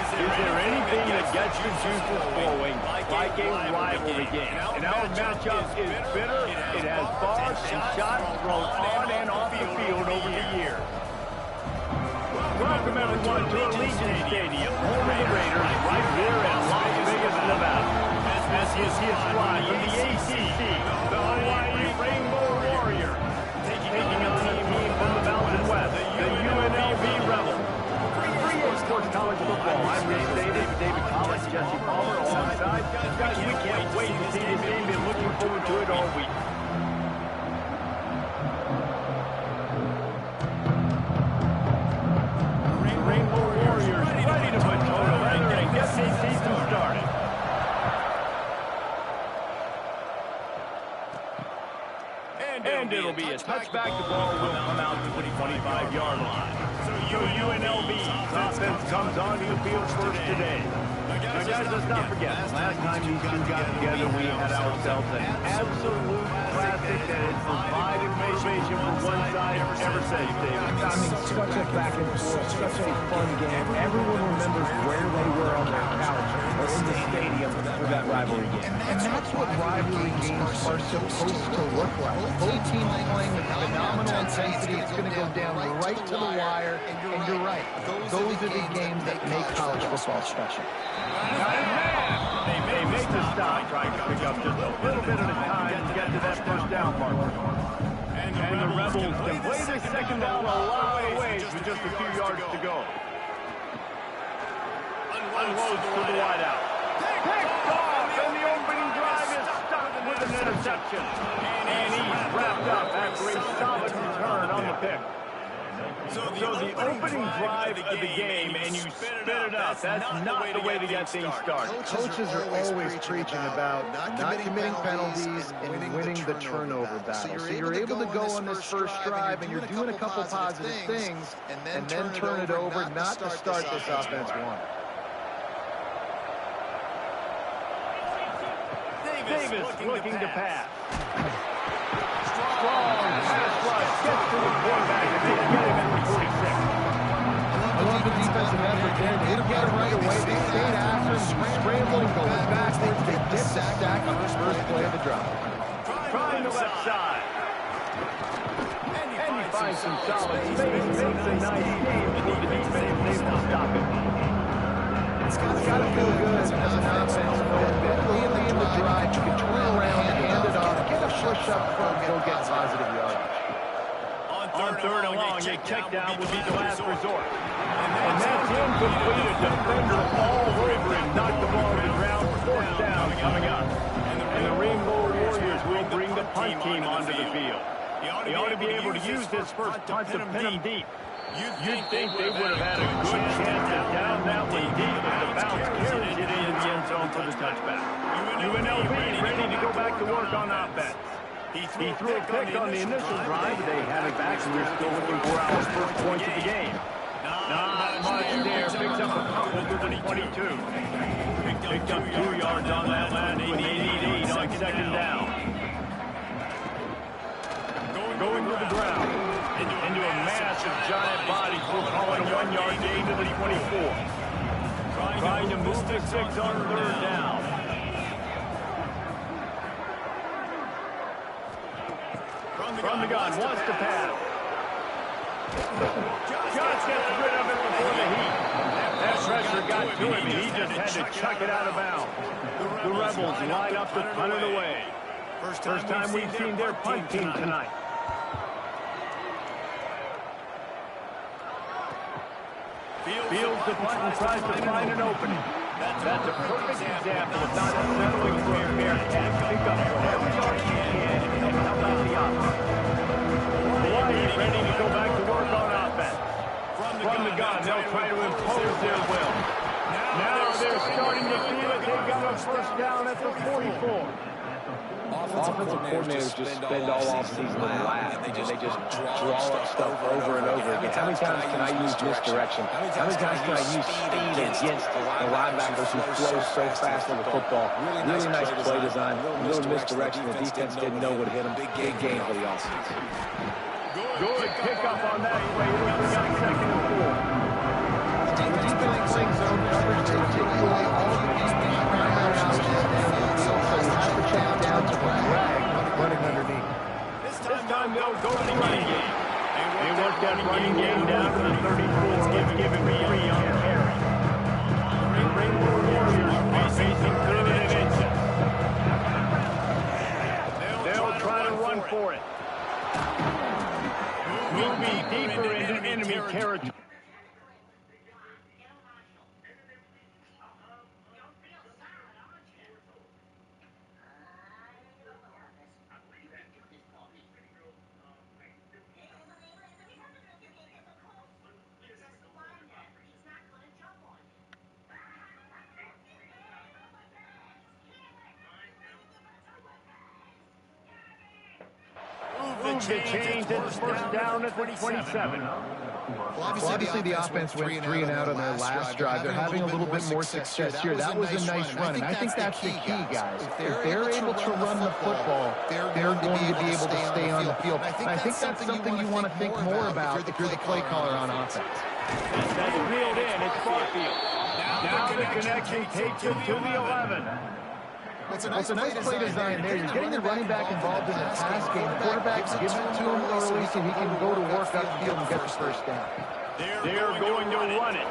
Is there anything that gets the juices flowing like a rivalry game? And our matchup is bitter. It has bars and shots thrown on and off the field over the years. Welcome, everyone, to Allegiant Stadium, home of the Raiders, right here in Las Vegas, Nevada. This is his squad from the ACC, the Hawaii Rainbow Warriors, taking on a team from the Mountain West, the UNLV Rebels. Sports college football. I'm Rich Davis, David Collins, Jesse Palmer alongside. Guys, we can't wait to see this game. Been looking forward to it all week. The Rainbow Warriors ready to put total and get this season started. And it'll be a touchback. The ball will come out to the 25-yard line. So UNLV's offense comes onto the field first today. Now, guys, let's not forget, last time these two got together, we had ourselves an absolute classic that has provided motivation for one side ever since, David. I mean, such a back and forth, such a fun game. Everyone remembers where they were on their couch or in the stadium for that rivalry game. And that's what rivalry games are supposed to look like. Both teams playing with phenomenal intensity. It's going to go down right to the wire. And you're right. Those are the games that make college football special. They make the stop, trying to pick up just a little bit at a time to get to that first down marker. And the Rebels can play this second down a lot of ways with just a few yards to go. Unloads to the wideout. Picked off, and the opening drive is stopped with an interception. And he's wrapped up after a solid return on the pick. So the opening drive of the game, and you spit it up. That's not the way to get things started. Coaches are always preaching about not committing penalties and winning the turnover battle. So you're able to go on this first drive, and you're doing a couple positive things, and then turn it over, not to start this offense one. Davis looking to pass. Strong pass rush gets to the quarterback, and they get him at the 46. I love the defensive effort there. They didn't get it right away. They stayed after him, scrambling, going backwards. They get the sack on the first play of the drive. Trying the left side. And he finds some solid space. Makes a nice game, but the defense is able to stop it. It's got to feel good as an offense. Early in the drive, you can turn around and hand it off, get a push up front, go get positive yardage. On third and long, a check down would be the last resort. And that's incomplete. A defender all over and knocked the ball to the ground. Fourth down coming up. And the Rainbow Warriors will bring the punt team onto the field. He ought to be able to use this first punt to pin them deep. You'd think they would have had a good chance to down that one deep if the bounce carries it into the end zone for the touchback. UNLV ready to go back to work on offense. He threw a pick on the initial drive, but they have it back, and we're still looking for our first points of the game. Not much there. Picks up a couple to the 22. Picked up 2 yards on that last one. They need 8 on second down. Going to the ground. Into a massive giant body. We'll call it a 1-yard gain to the 24. Trying to move to 6 on third down. From the gun, wants to pass. Just gets rid of it before the heat. That pressure got to him, and he just had to chuck it out of bounds. The Rebels line up to punt it away. First time we've seen their punt team tonight. Fields the punt and tries to find an opening. That's a perfect example of not settling for a fair catch. Pick up whatever yard you can and help out the offense. Hawaii ready to go back to work on offense. From the gun, they'll try to impose their will. Now they're starting to feel it. They've got a first down at the 44. Offensive coordinators just spend all offseason in the lab. They just draw up stuff over and over again. How many times can I use misdirection? How many times can I use speed against the linebackers who flow so fast on the football? Really nice play design, little misdirection. The defense didn't know what hit them. Big game for the offense. Good pick up on that play. We got second and 4. The defense playing zone coverage, they take away all the primary options down the field, so you have to check down to the drag running underneath. This time they'll go to the running game. They work that running game down to the 34. Let's give him 3 on carry. The Rainbow Warriors are facing third and inches. They'll try to run for it. Moving deeper into enemy territory. The change, it's first down at the 27. Well, obviously the offense went 3 and out on their last drive. They're having a little bit more success here. That was a nice run, and I think that's the key, guys. If they're able to run the football, they're going to be able to stay on the field. And I think that's something you want to think more about if you're the play caller on offense. That's reeled in. It's Barfield. Now the connection takes it to the 11. It's a nice play design there. You're getting the running back involved in the pass game. The quarterback gives it to him early so he can go to work upfield and get the first down. They're going to run it.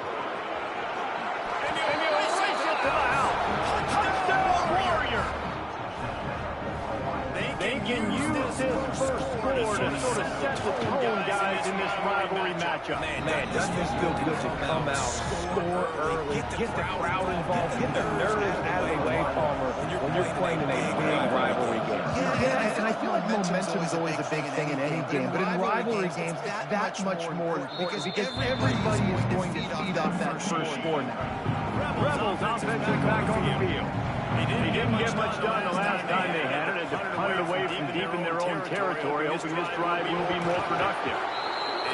And he'll race it to the house. Touchdown, Warrior! They can use this first score to sort of set the tone, guys, in this rivalry matchup. Man, doesn't this feel good to come out, score early, get the crowd involved, get the nerves out of the way, Palmer, when you're playing in a big rivalry game. Yeah, and I feel like momentum is always a big thing in any game, but in rivalry games, it's that much more important because everybody is going to feed off that first score now. Rebels offensive back on the field. They didn't get much done the last time they had it, as they punted away from deep in their own territory, hoping this drive will be more productive.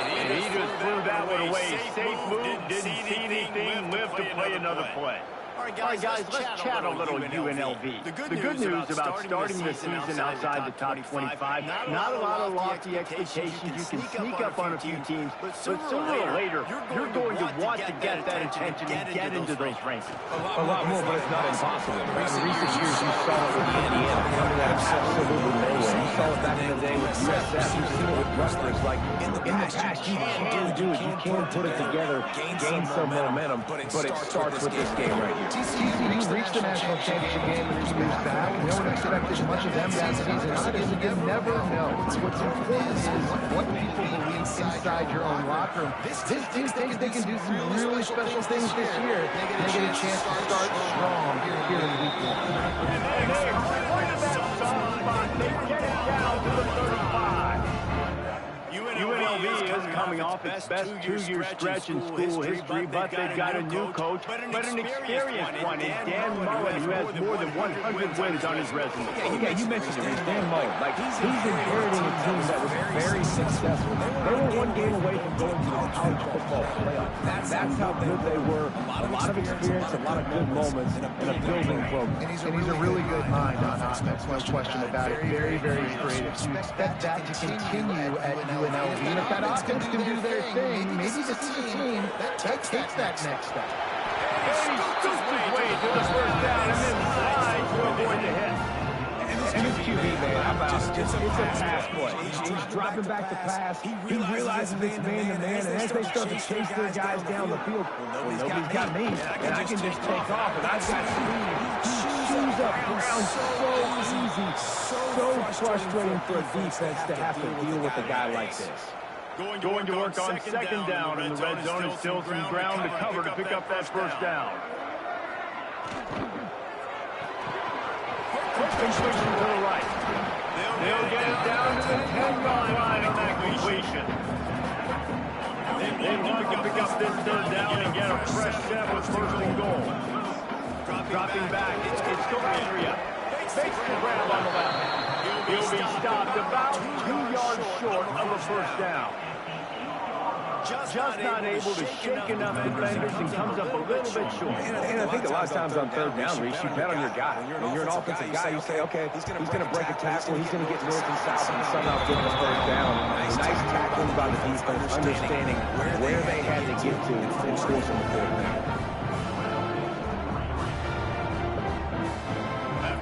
And he just threw that one away. Safe move, didn't see anything, lived to play another play. All right, guys, let's chat a little UNLV. The good news about starting the season outside the top 25, not a lot of lofty expectations. You can sneak up on a few teams, but sooner or later, you're going to want to get that attention and get into those rankings. A lot more, but it's not impossible. In recent years, you saw it with Indiana coming out of absolutely nowhere. You saw it back in the day with USF. You've seen it with Rutgers. Like, in the past, you can do it. You can put it together, gain some momentum, but it starts with this game right here. TCU reached the national championship game a few years back. No one expected much of them that season. Honestly, you never know. What's important is what people believe inside your own locker room. This team thinks they can do some really special things this year. They get a chance to start strong here in week 1. And they're right at that soft spot. They get it down to the 35. UNLV is coming off its best 2-year stretch in school history, but they've got a new coach, but an experienced one in Dan Mullen, who has more than 100 wins on his resume. Yeah, you mentioned it. Dan Mullen. Like, he's inheriting a team that was very successful. They were one game away from going to the college football playoff. That's how good they were. A lot of experience, a lot of good moments, and a building program. And he's a really good mind on offense, no question about it. Very, very creative. You expect that to continue at UNLV. And if that offense can do their thing, maybe this is a team that takes that next step. And he scoops his way to the first down and then slides to avoid the hit. And his QB, man, how about it? It's a pass play. He's dropping back the pass. He realizes it's man-to-man, and as they start to chase their guys down the field, well, nobody's got me, and I can just take off, and I've got speed. He chews up ground so easy, so frustrating for a defense to have to deal with a guy like this. Going to work on second down in the red zone, and still some ground to cover to pick up that first down. Completion to the right. They'll get it down to the 10-yard line on that completion. They want to pick up this third down and get a fresh set with first and goal. Dropping back, it's Andrea. Fakes the grab on the left. He'll be stopped about 2 yards short of a first down. Just not able to shake enough defenders and comes up a little bit short. And I think a lot of times on third down, Reese, you bet on your guy. When you're an offensive guy, you say, okay, he's going to break a tackle, he's going to get north and south and somehow get the first down. Nice tackling by the defense, understanding where they had to get to and force them to fourth down.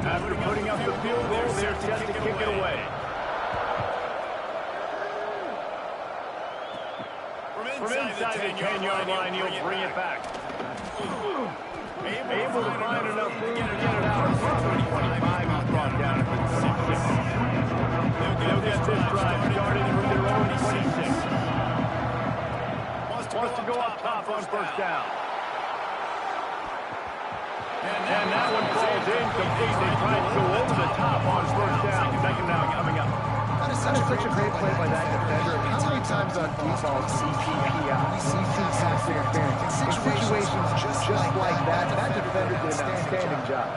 After putting up the field goal, they're set to kick it away. From inside the 10-yard line, he'll bring it back. Able to find enough room to get it out. Probably 25. He's brought down at the 26. They'll get this drive started from their own 26. Wants to go up top on first down. And that one falls incomplete. They tried to go over the top on first down. Second down coming up. That is such a great play by that defender. How many times on default do we see PI? We see pass interference. In situations just like that, that defender did an outstanding job.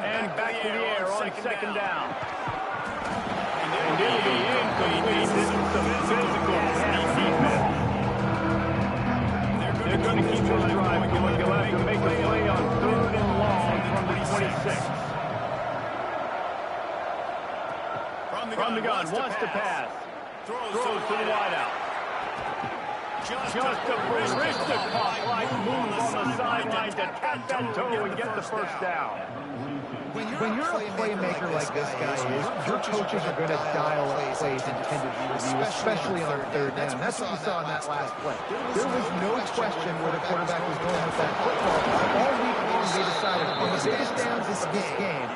And back to the air on second down. And it'll be incomplete. This is some physical pass defense. They're going to keep this drive going. They'll have to make a play on 3rd and long from the 26. From the gun, wants to pass. Throws to the wideout. Just a Barista-like move on the sideline to tap that toe and get the first down. When you're a playmaker like this guy is, your coaches are going to dial up plays intended for you, especially on 3rd down. That's what you saw in that last play. There was no question where the quarterback was going with that football. All week long, they decided on the biggest downs of this game,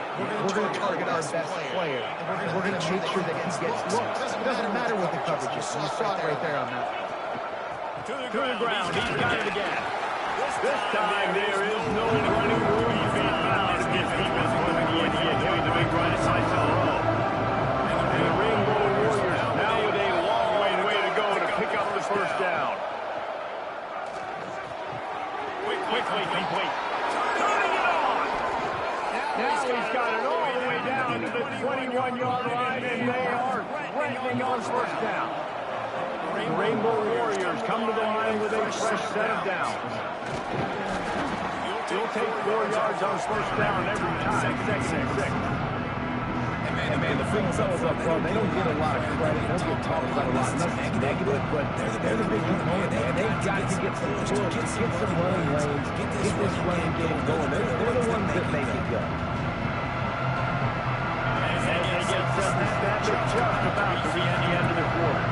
we're going to target our best player, and we're going to make sure that he gets looks. It doesn't matter what the coverage is. You saw it right there on that. To the ground, he's got it again. This time there is no running room. He's being found. His defense moving the Indian, giving the big right side to the row. And the Rainbow Warriors now with a long way to go to pick up the first down. Quickly complete. Turning it on. Now he's got it all the way down to the 21-yard line, and they are threatening on first down. The Rainbow Warriors come to the line with a fresh set of downs. You'll take 4 yards on first down every time, 2nd and 6. And man, the big fellas up front, they don't get a lot of credit. They don't get talked about a lot. Nothing negative, but they're the big component, man. They've got to get some push, get some running lanes, get this running game going. They're the ones that make it go. And they get set that just about to reach the end of the quarter.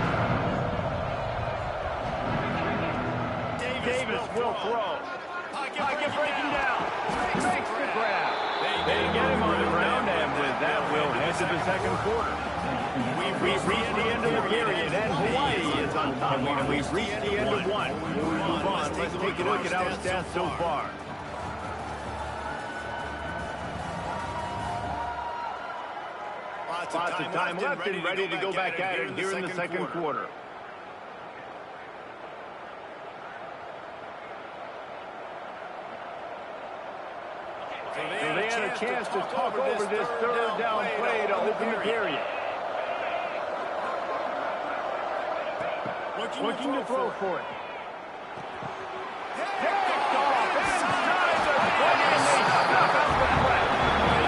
Davis will throw. Pocket breaking down. Makes the grab. They get him on the ground, and with that, we'll head to the second quarter. We've reached the end of the period, and Hawaii is on top. And we've reached the end of one. Move on. Let's take a look at our stats so far. Lots of time left and ready to go back at it here in the second quarter. So they had a chance to talk over this 3rd down play to open the period. Looking to throw for it. Picked off inside the 20, and they snuff out the play.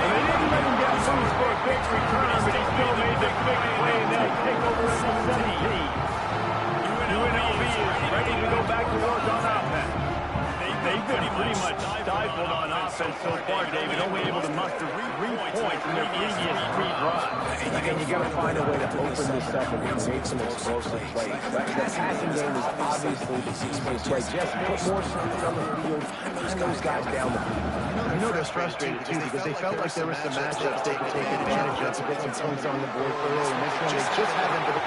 They didn't let him get loose for a big return, but he still made the big play, and they'll take over at the 17. UNLV is ready to go back to work on offense. They've been pretty much stifled on offense so far, David, only able to muster 3 points in their previous 3 drives. Again, you got to find a way to open this up and create some explosive plays. The passing game is obviously the key play. Just put more shots on the field, find those guys down the field. You know they're frustrated, too, because they felt like there were some matchups they could take advantage of to get some points on the board early, and this one they just haven't been.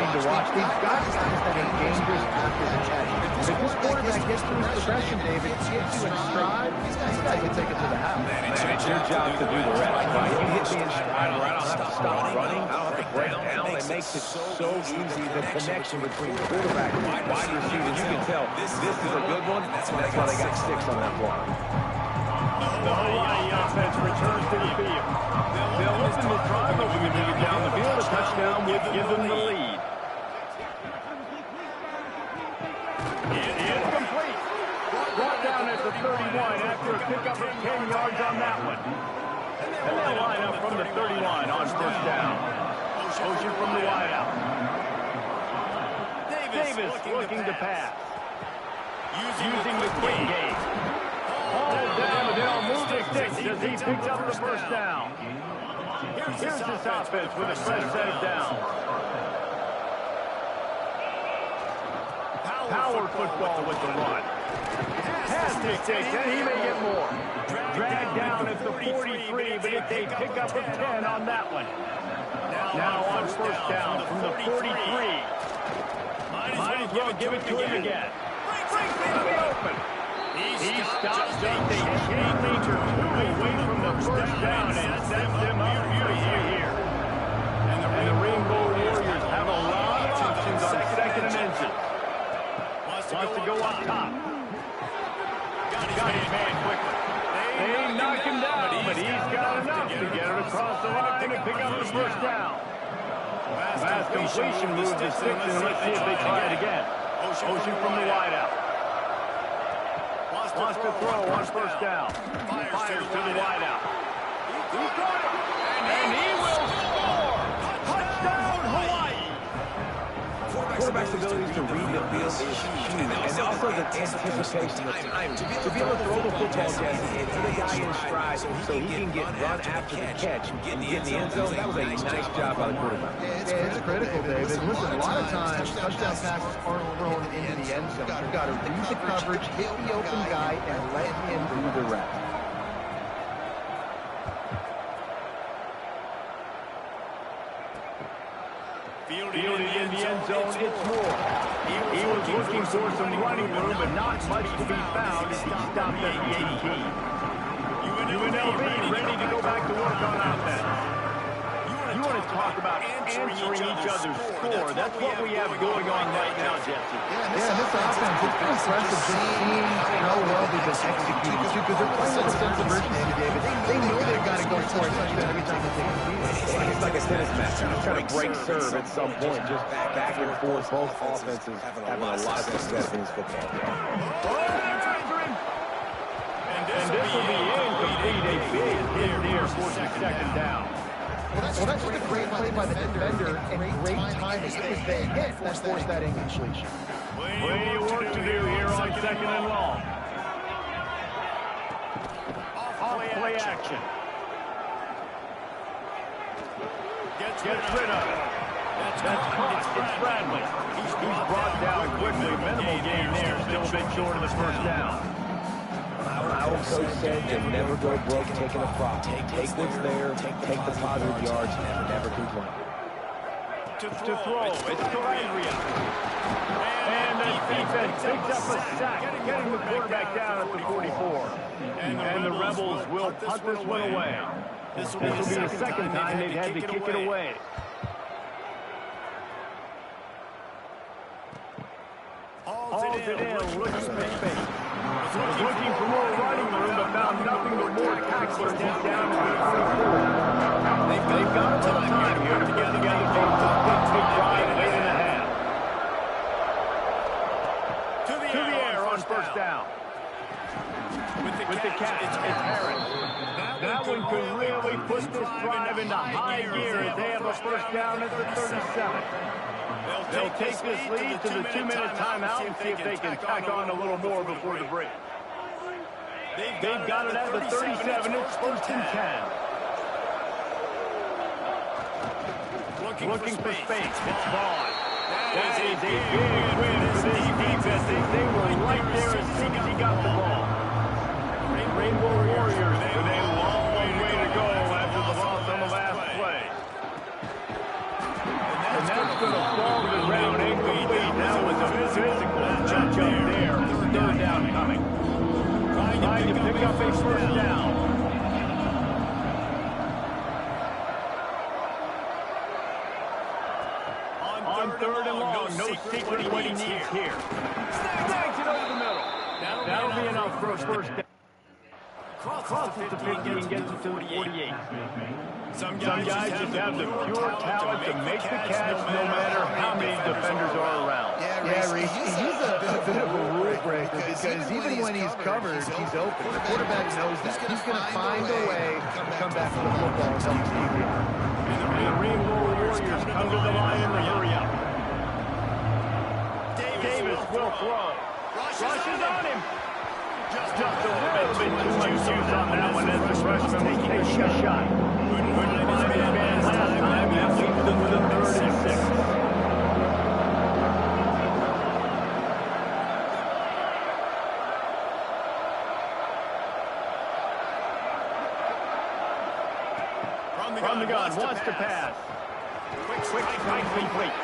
To watch. These guys that are dangerous after the catch. If this quarterback gets through his progression, David, gets you in stride, these guys can take it to the house. Man, it's your job to do the rest, right? You hit me in stride where I don't have to stop running, I don't have to break down. It makes it so easy, the connection between quarterback and wide receivers. You can tell this is a good one, and that's why they got 6 on that block. The Hawaii offense returns to the field. They'll open the drive, but we can move it down the field. A touchdown would give them the lead. It is complete. Brought down at the 31 after a pick up 10 yards on that one. And they'll line up from the 30 line on first down. Motion from the wideout. Davis looking to pass. Using the quick game. Ball down, and they'll move the sticks as he picks up the first down. Here's this offense with a fresh set of downs. Power football with the run. Pass sticks, and he may get more. Dragged down at the 43, but if they pick up a 10 on that one. Now on first down from the 43. Might as well give it to him again. Breaks open. He stops just a chain link or two away from the first down and sets them up beautifully here. And the Rainbow Warriors have a lot of options on second and inches. Wants to go up top. Got his man quickly. They knock him down, but he's got enough to get it across the line and pick up the first down. Fast completion moves the sticks, and let's see if they try it again. Motion from the wideout. Wants to throw on first down. Fires to the wideout. And he will score! Touchdown, Hawaii! Quarterback's ability to read the field is huge, and also the anticipation of time. To be able to throw the football, Jesse, and hit a guy in stride so he can get run after the catch and get in the end zone, that was a nice job by the quarterback. Yeah, it's critical, David. Listen, a lot of times, touchdown passes aren't thrown into the end zone. You've got to read the coverage, hit the open guy, and let him do the rest. Fielded in the end zone, it's Moore. He was looking for some running room, but not much to be found as he stopped at the 18. UNLV ready to go back to work on offense. You want to talk about answering each other's score. That's what we have going on right now, Jesse. Yeah, this offense, it's been impressive just seeing how well they've been executing, too, because they're playing with a sense of urgency, David. They know they've got to go for a touchdown every time they take a field. It's like a tennis match. You're trying to break serve at some point, just back and forth. Both offenses having a lot of success in this football game. And this will be incomplete. A big hit there for second down. Well, that's just a great play by the defender and great timing. It was the hit that forced that incompletion. Plenty of work to do here on second and long. Off-play action. Gets rid of it. That's caught. It's Bradley. He's brought down quickly. Minimal gain there. Still a bit short of the first down. Our coach said you'll never go broke taking a prop. Take what's there, take the positive yards, and never complain. To throw, it's Calabria. And the defense picks up a sack, getting the quarterback down at the 44. And the Rebels will punt this one away. This will be the second time they've had to kick it away. Hauls it in, looking for space. Looking for more running room, but found nothing but more tacklers deep down to the 44. They've got a little time here to get together for a quick drive late in the half. To the air on first down. With the catch, it's Harris. That one could really put this drive into high gear as they have a first down at the 37. They'll take this lead to the 2-minute timeout and see if they can tack on a little more before the break. They've got it at the 37. It's first and 10. Looking for space. It's Vaughn. That is a big win for this defense. They were right there as soon as he got the ball. Rainbow Warriors with a long way to go after the loss on the last play. And that's going to fall to the ground incomplete. That was a physical touch up there. Third down coming. Trying to pick up a first down. On third and long, no secret what he needs here. Snags it over the middle. That'll be enough for a first down. crosses the 50 and gets it to the 48. Some guys just have the pure talent to make the catch no matter how many defenders are around. Yeah, Reese, he's a bit of a rule breaker because even when he's covered, he's open. The quarterback knows that. He's going to find a way to come back to the football and help the team out. And the Rainbow Warriors come to the line in the hurry-up. Davis will throw. Rushes on him. Just a little bit too much juice on that one as the freshman was taking a shot. Couldn't find his man last time. That leaves them with a 3rd and 6. From the gun, wants to pass. Quick, complete.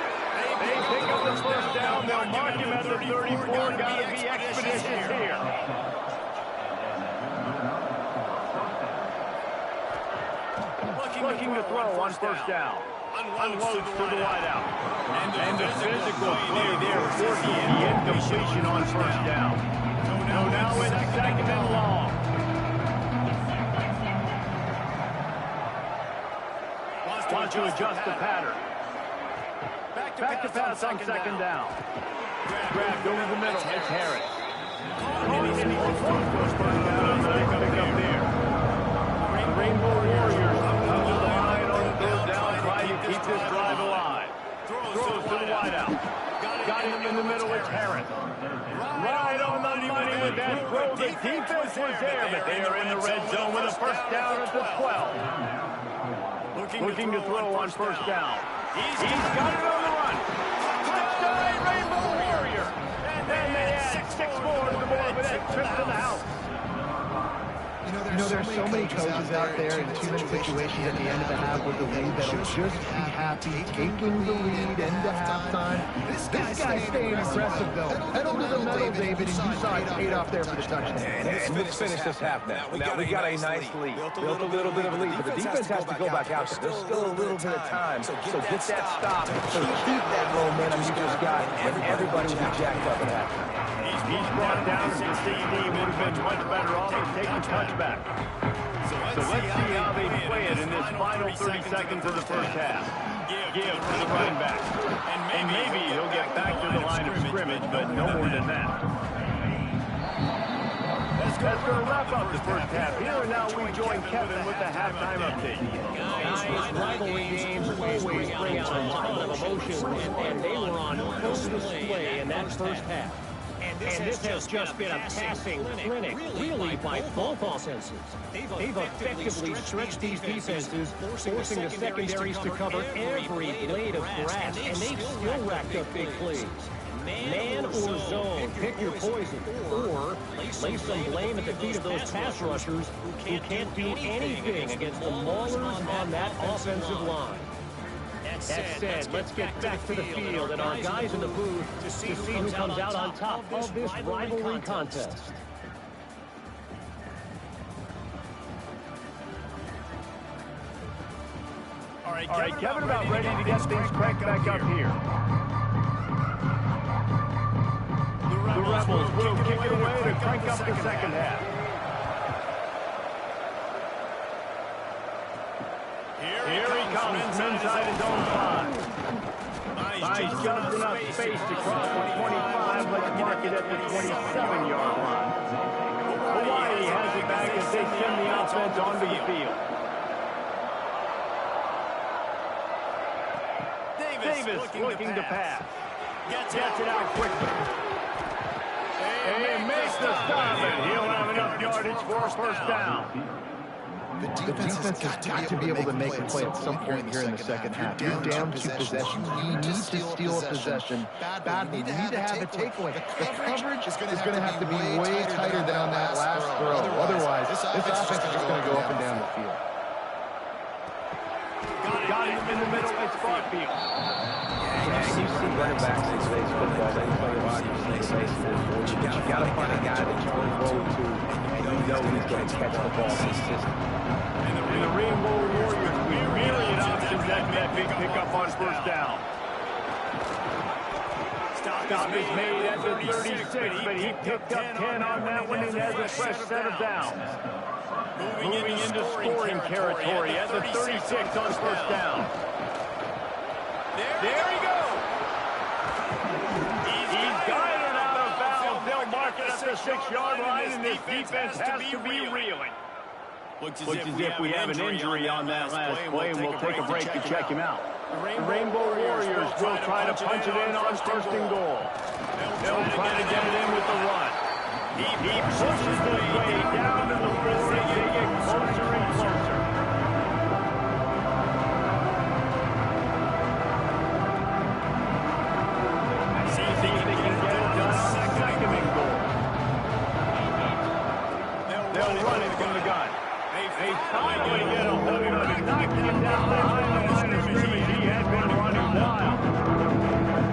They pick up the first down. They'll mark him at the 34. Gotta be expeditious here. Looking to throw on first down. Unloads to the wideout. And the physical play there forcing the incompletion on first down. So now it's 2nd and long. Wants to adjust the pattern. Back to pass on 2nd down. Grabbed over the middle. It's Harris. The Rainbow Warriors come to the line on 3rd down, trying to keep this drive alive. Throws to the wideout. Got it in the middle. It's Harris. Right on the money with that throw. The defense was there, but they are in the red zone with a first down at the 12. Looking to throw on first down. He's got it on the run. Touchdown, Rainbow Warrior. And they add 6 more to the board with that trip to the house. You know, there's so many coaches out there in 2-minute situations at the end of the half with the lead that'll just be happy taking the lead into halftime. This guy's staying aggressive, though. Pedal to the metal, David, and you saw it paid off there for the touchdown. And let's finish this half now. Now, we got a nice lead. Built a little bit of a lead, but the defense has to go back out there. There's still a little bit of time. So get that stop. So keep that momentum you just got when everybody will be jacked up at halftime. He's brought down to the 16. Would have been much better off to take the touchback. So let's see how they play it in this final 30 seconds of the first half. Give to the running back. And maybe he'll get back to the line of scrimmage, but no more than that. That's going to wrap up the first half. Here and now we join Kevin with the halftime update. Guys, rivalry games always bring out a lot of emotion, and they were on full display in that first half. And this has just been a passing clinic, really, by both offenses. They've effectively stretched these defenses, forcing the secondaries to cover every blade of grass, and they've still racked up big plays. Man or zone, pick your poison, or lay some blame at the feet of those pass rushers who can't do anything against the maulers on that offensive line. That said, let's get back to the field and our guys in the booth to see who comes out on top of this rivalry contest. All right, Kevin, about ready to get things cranked back up here. The Rebels will kick it away to crank up the second half. Here he comes inside his own 5. Nice just enough space to cross the 25. Let's mark it at the 27-yard line. Hawaii has it back as they send the offense onto the field. Davis looking to pass. Gets it out quickly. And makes the stop, and he'll have enough yardage for a first down. The defense has got to be able to make a play at some point here in the second half. You're down 2 possessions. You need to steal a possession badly. You need to have a takeaway. The coverage is going to have to be way tighter than on that last throw. Otherwise, this offense is just going to go up and down the field. Got him in the middle. It's Barfield. You see running backs in today's football, they play a lot. You got to find a guy that you can roll to, and you know he's going to catch the ball consistently. And the Rainbow Warriors with myriad options that big pickup on first down. stop is made at the 36, but he picked up 10 on that one and has a fresh set of downs. Moving into scoring territory at the 36 on first down. There he goes. He's got it out of bounds. They'll mark it at the 6-yard line, and this defense has to be reeling. Looks as if we have an injury on that last play, and we'll take a break to check him out. The Rainbow Warriors will try to punch it in on first and goal. They'll try to get it in with the run. He pushes his way down to the floor as they get closer and closer. See if they can get it done on second and goal. They'll run it from the gun. They finally get a hold of it, knock him down behind the line of scrimmage. He had been running wild.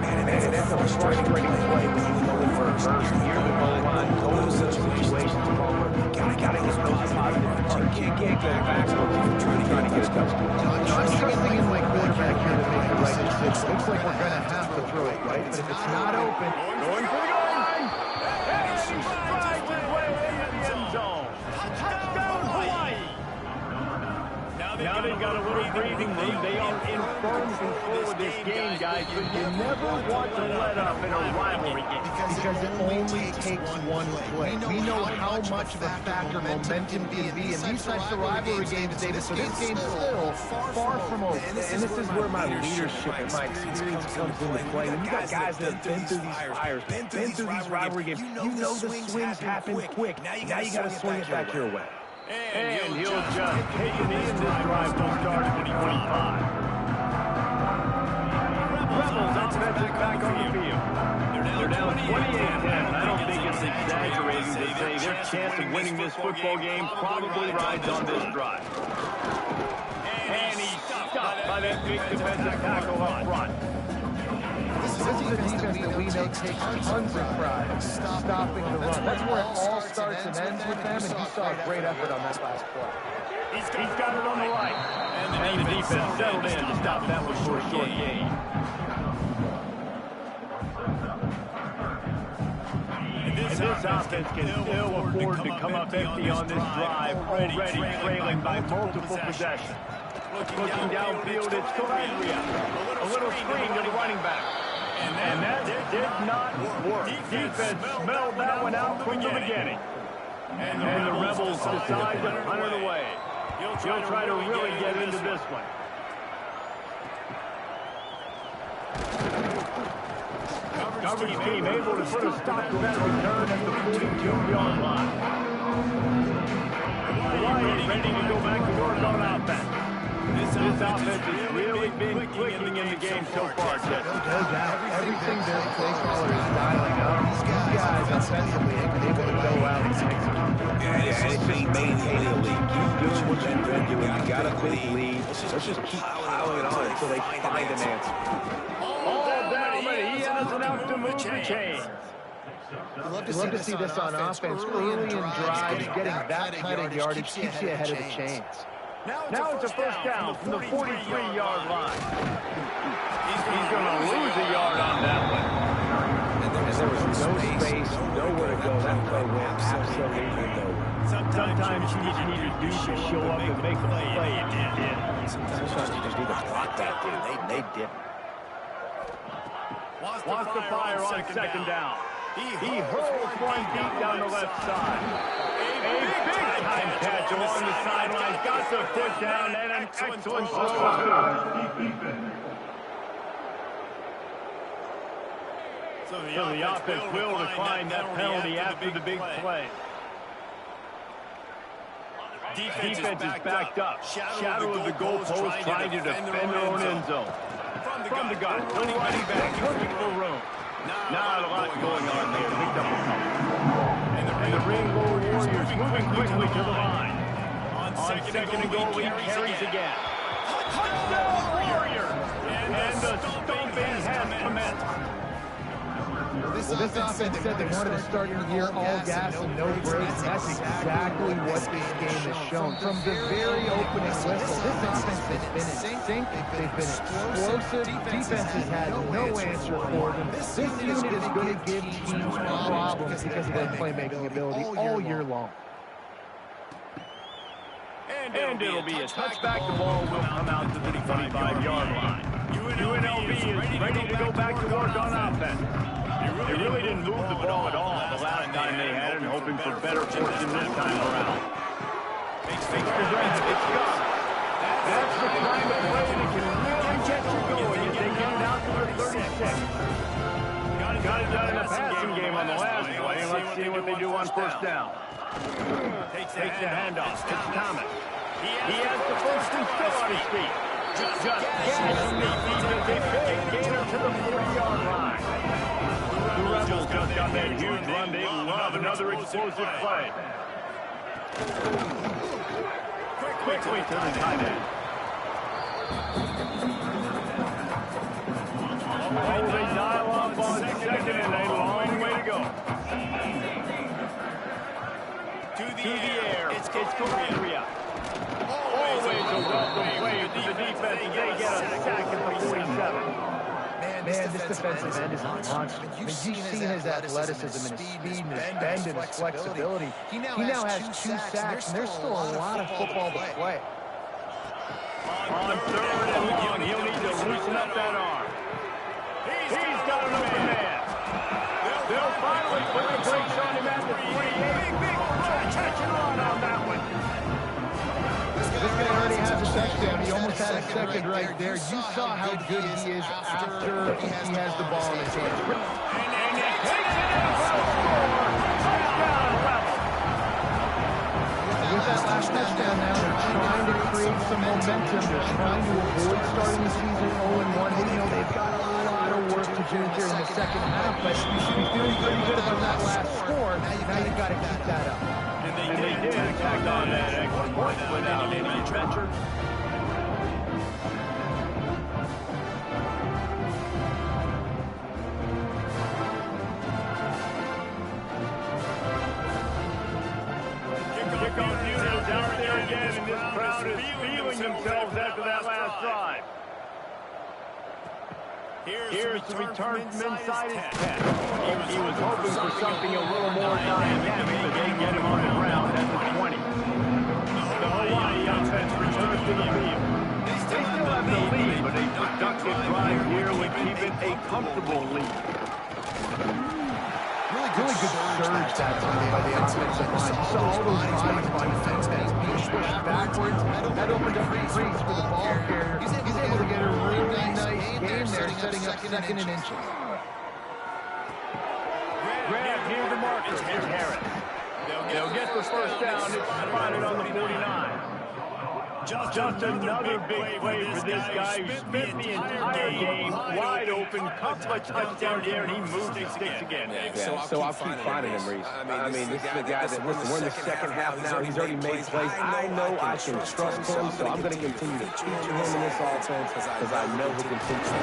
And that's a frustrating play when you go for a first near the goal line, go into those situations where you gotta get those positive. You can't go back trying to get a touchdown. I'm trusting in my quarterback here to make the right decision. Looks like we're going to have to throw it, right? But if it's not open, Going for the goal line. And he strides his way into the end zone. Touchdown, Hawaii. Now they've got a little breathing room. They are in firm control of this game, guys, but you never want to let up in a rivalry game. because it only takes one play. We know how much of a factor momentum can be in these types of rivalry games, David. So this game's still far from over. And this is where my leadership and my experience comes into play. When you got guys that have been through these fires, been through these rivalry games, you know the swings happen quick. Now you got to swing it back your way. And he'll just take it in. This drive will start at the 25. Rebels offensive back on the field. They're down 28-10. I don't think it's exaggerating to say their chance of winning this football game probably rides on this drive. And he's stopped by that big defensive tackle up front. This is a defense that we know takes tons of pride stopping the run. That's where it all starts and ends with them, and you saw a great effort on that last play. He's got it on the right. And the defense settled in to stop that one for a short gain. And this offense can still afford to come up empty on this drive, already trailing by multiple possessions. Looking downfield, it's Calabria. A little screen to the running back. And that did not work. Defense smelled that one out from the beginning. And the Rebels decide to punt it away. He'll try to really get into this one. Coverage team able to put a stop to that return at the 42-yard line. Hawaii ready to go back to work on offense. This offense has really been clicking in the game so far, Jesse. Everything their play caller is dialing up, these guys offensively have been able to go out and execute. And it's just maintain the lead. Keep doing what you've been doing. You got a big lead. Let's just keep piling it on until they find an answer. All down, but he has enough to move the chains. We'd love to see this on offense early in drives. Getting that kind of yardage keeps you ahead of the chains. Now it's a first down from the 43-yard line. He's going to lose a yard on that one. And there was no space, nowhere to go. That play went absolutely nowhere. Sometimes you just need a dude to show up and make a play. Sometimes you just need to block that dude. They didn't. Wants to fire on second down. He hurls one deep down the left side. A big-time catch along the sidelines. Got the foot down and an excellent throw. So the offense will decline that penalty after the big play. Defense is backed up. Shadow of the goalpost trying to defend their own end zone. From the gun, no running back, looking for room. Not a lot going on there. Picked up a couple. And the Rainbow Warriors moving quickly to the line. On second and goal, he carries again. Touchdown Warriors! And the stomping has commenced. Well, this offense said they wanted to start the year all gas and no brakes, and that's exactly what this game has shown. From the very opening whistle, this offense has been in sync, they've been explosive, defense has had no answer for them. This unit is going to give teams problems because of their playmaking ability all year long. And it'll be a touchback. The ball will come out to the 25-yard line. UNLV is ready to go back to work on offense. They really didn't move the ball at all the last time they had it, and hoping for better fortune this time around. It's gone. That's the kind of play that can really get you going if they get it out to the 36. Got it done in the passing game on the last play. Let's see what they do on first down. Takes the handoff. It's Thomas. He has the first and still on his feet. Just gashing the defense. A big gainer to the 40-yard line. The Rebels just got that huge run. They love another explosive play. Quickly to the tight end. Oh, they dial up on second and a long way to go. To the air. It's Correa. Always a welcome play to the defense as they get a sack at the 47. Man, this defensive end is a monster. I mean, you've seen his athleticism and his speed and his bend and his flexibility. He now has 2 sacks, and there's still a lot of football to play. On third and long, he'll need to loosen up that arm. He's got an open man. They'll finally put the brakes on him at the 48. Big catch and run on that one. This guy already has a touchdown. He almost had a second right there. You saw how good he is after he has the ball in his hands. And he takes it in for the score. Touchdown, Rebels. With that last touchdown now, they're trying to create some momentum. They're trying to avoid starting the season 0-1. They know they've got a lot of work to do here in the second half, but you should be feeling pretty good about that last score. Now you've got to keep that up. And they did tack on that extra point without any adventure. Kickoff unit is out there again, and this crowd is feeling themselves after that last drive. Here's the return from inside his 10. He was hoping for something a little more dynamic, but they get him on the ground at the 20. The Hawaii offense returns to the field. They still have the lead, but a productive drive here would keep it a comfortable lead. Really good surge that time by the offensive line. You saw all those bodies by defense being pushed backwards. That opened up the crease for the ball carrier. He's able to get a really nice game there, setting up second and inches. Grab near the marker. Here's Harris. They'll get the first down. It's spotted on the 49. Just another big play for this guy who spent the entire game wide open, couple of touchdowns there, and he moved his sticks again. Yeah, so I'll keep finding him, Reese. I mean, this is the guy that, listen, we're in the second half now. He's already made plays. I know I can trust him, so I'm going to continue to feature him in this offense because I know he can teach me.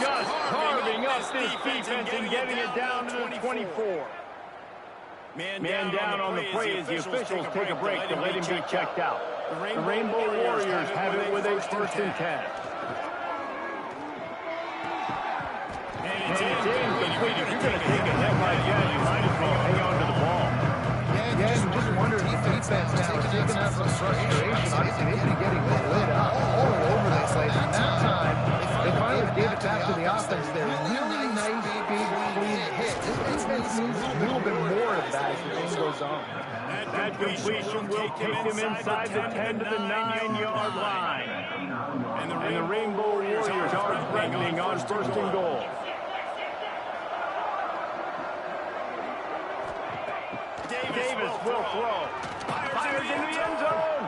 Just carving up this defense and getting it down to the 24. Man down on the play as the officials take a break to let him be checked out. The Rainbow Warriors have it with a first and 10. And it's incomplete. If you're going to take a hit like that, you might as well hang on to the ball. Yeah, you just wonder if the defense now is taking out some frustration. Obviously, they've been getting lit up all over the place. And that time, they finally gave it back to the offense there. Really nice, big, clean hit. This defense needs a little bit more of that as the game goes on. That completion will take them inside the 10 to the 9-yard line. And the Rainbow Warriors are threatening on first and goal. Davis will throw. Fires into the end zone.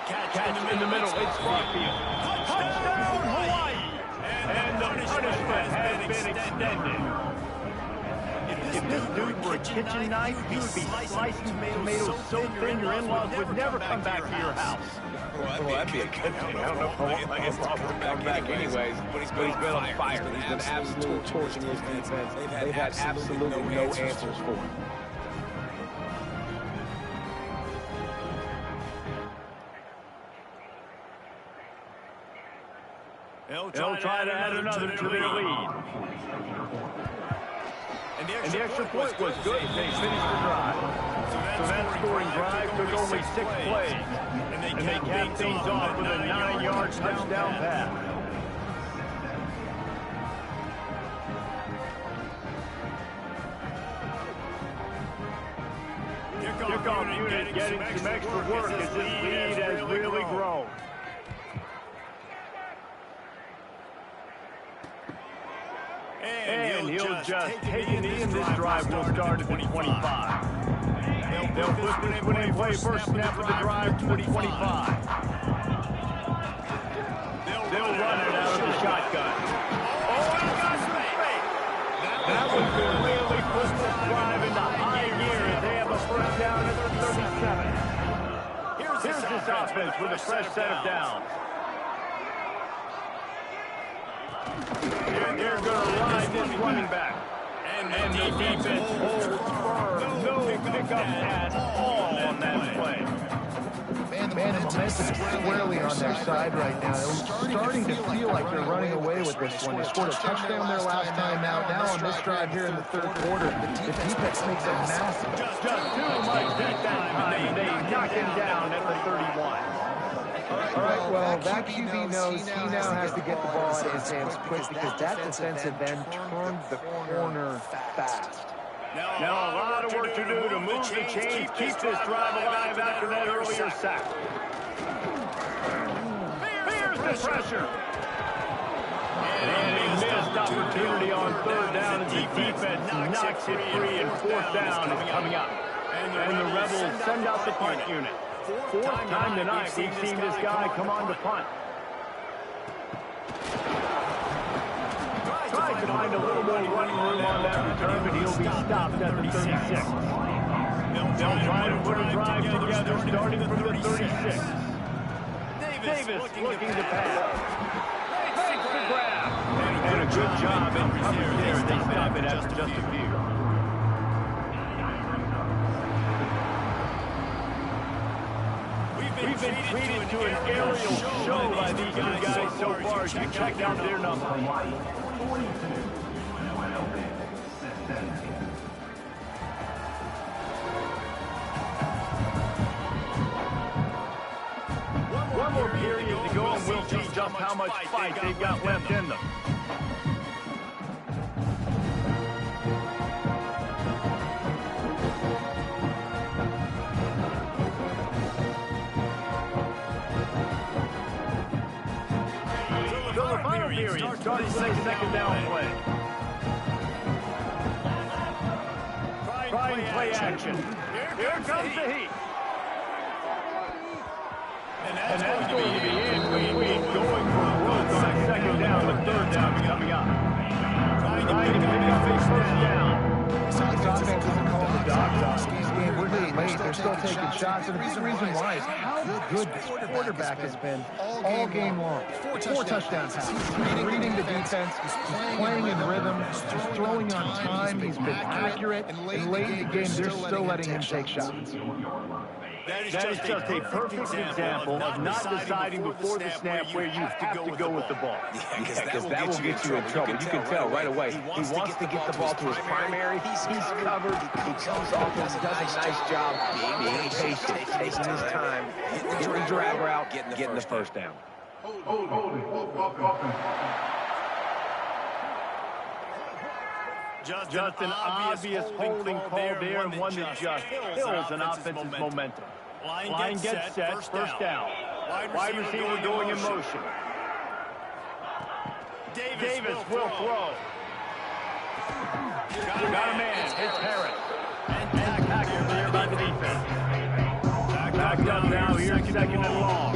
Catch in the middle. It's Farfield. Touchdown, Hawaii. And the punishment has been extended. If this dude were a kitchen knife, he would be slicing tomatoes so thin your in-laws would never come back to your house. Well, that'd be a good thing. I don't know if I want my in-laws to come back anyways, but he's been on fire. He's been absolutely torching his defense. They've had absolutely no answers for him. They'll try to add another to their lead. And the extra point was good. They finished the drive. So that scoring drive took only 6 plays. And they capped things off with a 9-yard touchdown pass. Kickoff unit getting some extra work as this lead has really grown. And he'll just take a knee, and this drive will start at the 25. They'll flip this winning play first snap of the drive to the 25. They'll run it out of the shotgun. Oh, he got some fake. That was going to really put this drive into high gear as they have a first down at the 37. Here's this offense with a fresh set of downs. They're going to ride this running back. And the defense holds firm. No pickup at all on that play. Man, the momentum is squarely on their side right now. They're starting to feel like they're running away with this one. They scored a touchdown their last time out. Now on this drive here in the third quarter, the defense makes a massive. Just too much that time, and they knock him down at the 31. All right, well, that QB knows he now has to get the ball out of his hands quick because that defensive end turned the corner fast. Now a lot of work to do to move the chains, keep this drive alive after that earlier sack. Here's the pressure. And a missed opportunity on third down as the defense knocks it free, and fourth down is coming up. And the Rebels send out the punt unit. Fourth time tonight we've seen this guy come on to punt. Tries to find a little more running room on that return, but he'll be stopped at the 36. They'll try to put a drive together starting from the 36. Davis looking to pass. Fakes the grab. And a good job in coverage there. They stop it after just a few. We've been treated to an aerial show by these two guys so far. You check out their numbers. One more period to go, and we'll see just how much fight they've got left in them. Starts with a second down play. Trying play action. Here comes the heat. And that's going to be it. Going for growth on second down, the third down coming up. Trying to pick up a first down. This offense isn't calling the dogs on. These games, we're getting late. They're still taking shots. And the big reason why is how good this quarterback has been all game long. 4 touchdown passes. He's reading the defense. He's playing in rhythm. He's throwing on time. He's been accurate. And late in the game, they're still letting him take shots. That is just a perfect example of not deciding before the snap where you have to go with the ball. Yeah, because that will get you in trouble. You can tell right away. He wants to get the ball to his primary. He's covered. He comes off and does a nice job being patient, taking his time, getting the drag route, getting the first down. Just an obvious holding call there, and one that just kills an offensive momentum. Line gets set, first down. Wide receiver going in motion. Davis will throw. Got a man, it's Harris. And tackled there by the defense. Backed up now, here's second and long.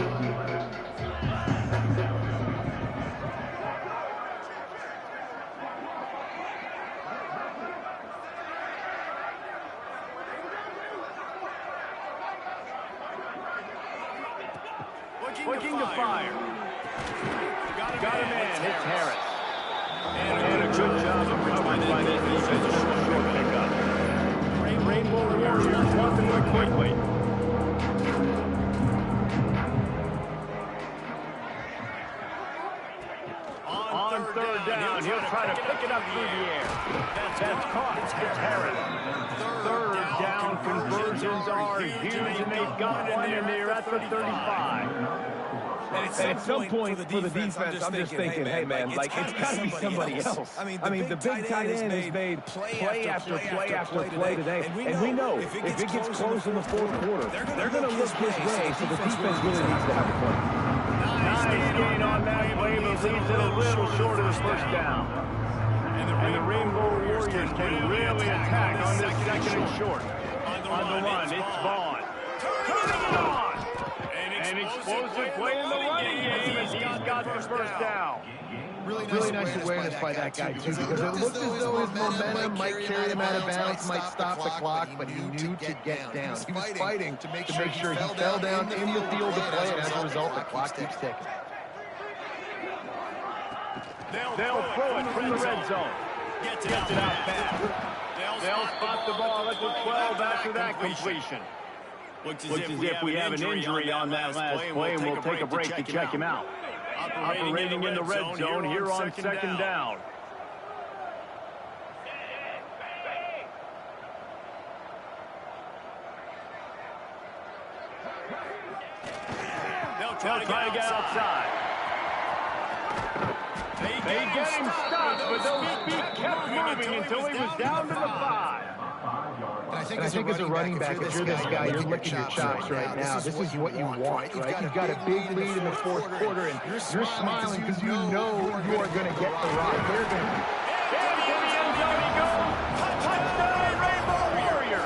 hits Harris. And a good job of covering by this defense. Short pickup. Rainbow Warriors jumping it quickly. On third down, he'll try to pick it up through the air. That's caught. It's Harris. Third down conversions are huge, and they've got one in there at the 35. And at some point for the defense, I'm just thinking, hey, man, like, it's got to be somebody else. I mean, the big tight end has made play after play after play today. And we know if it gets close in the fourth quarter, they're going to look his way, so the defense really needs to have a play. Nice gain on that play, but leaves it a little short of the first down. And the Rainbow Warriors can really attack on this second and short. On the run, it's Vaughn. Turning on! An explosive play in the running game as he's got the first down. Really nice awareness by that guy, too, because it looked as though his momentum might carry him out of bounds, might stop the clock, but he knew to get down. He was fighting to make sure he fell down in the field of play, and as a result, the clock keeps ticking. They'll throw it from the red zone. Gets it out fast. They'll spot the ball at the 12 after that completion. Looks as if we have an injury on that last play, and we'll take a break to check him out. Operating in the red zone here on second down. They'll try to get outside. They get him stopped, but those feet kept moving until he was down to the 5. And I think as a running back, if you're this guy, you're licking your chops right now. This is what you want, right? You've got a big lead in the fourth quarter, and you're smiling because you know you are going to get the rock. They're going to... Touchdown, Rainbow Warrior!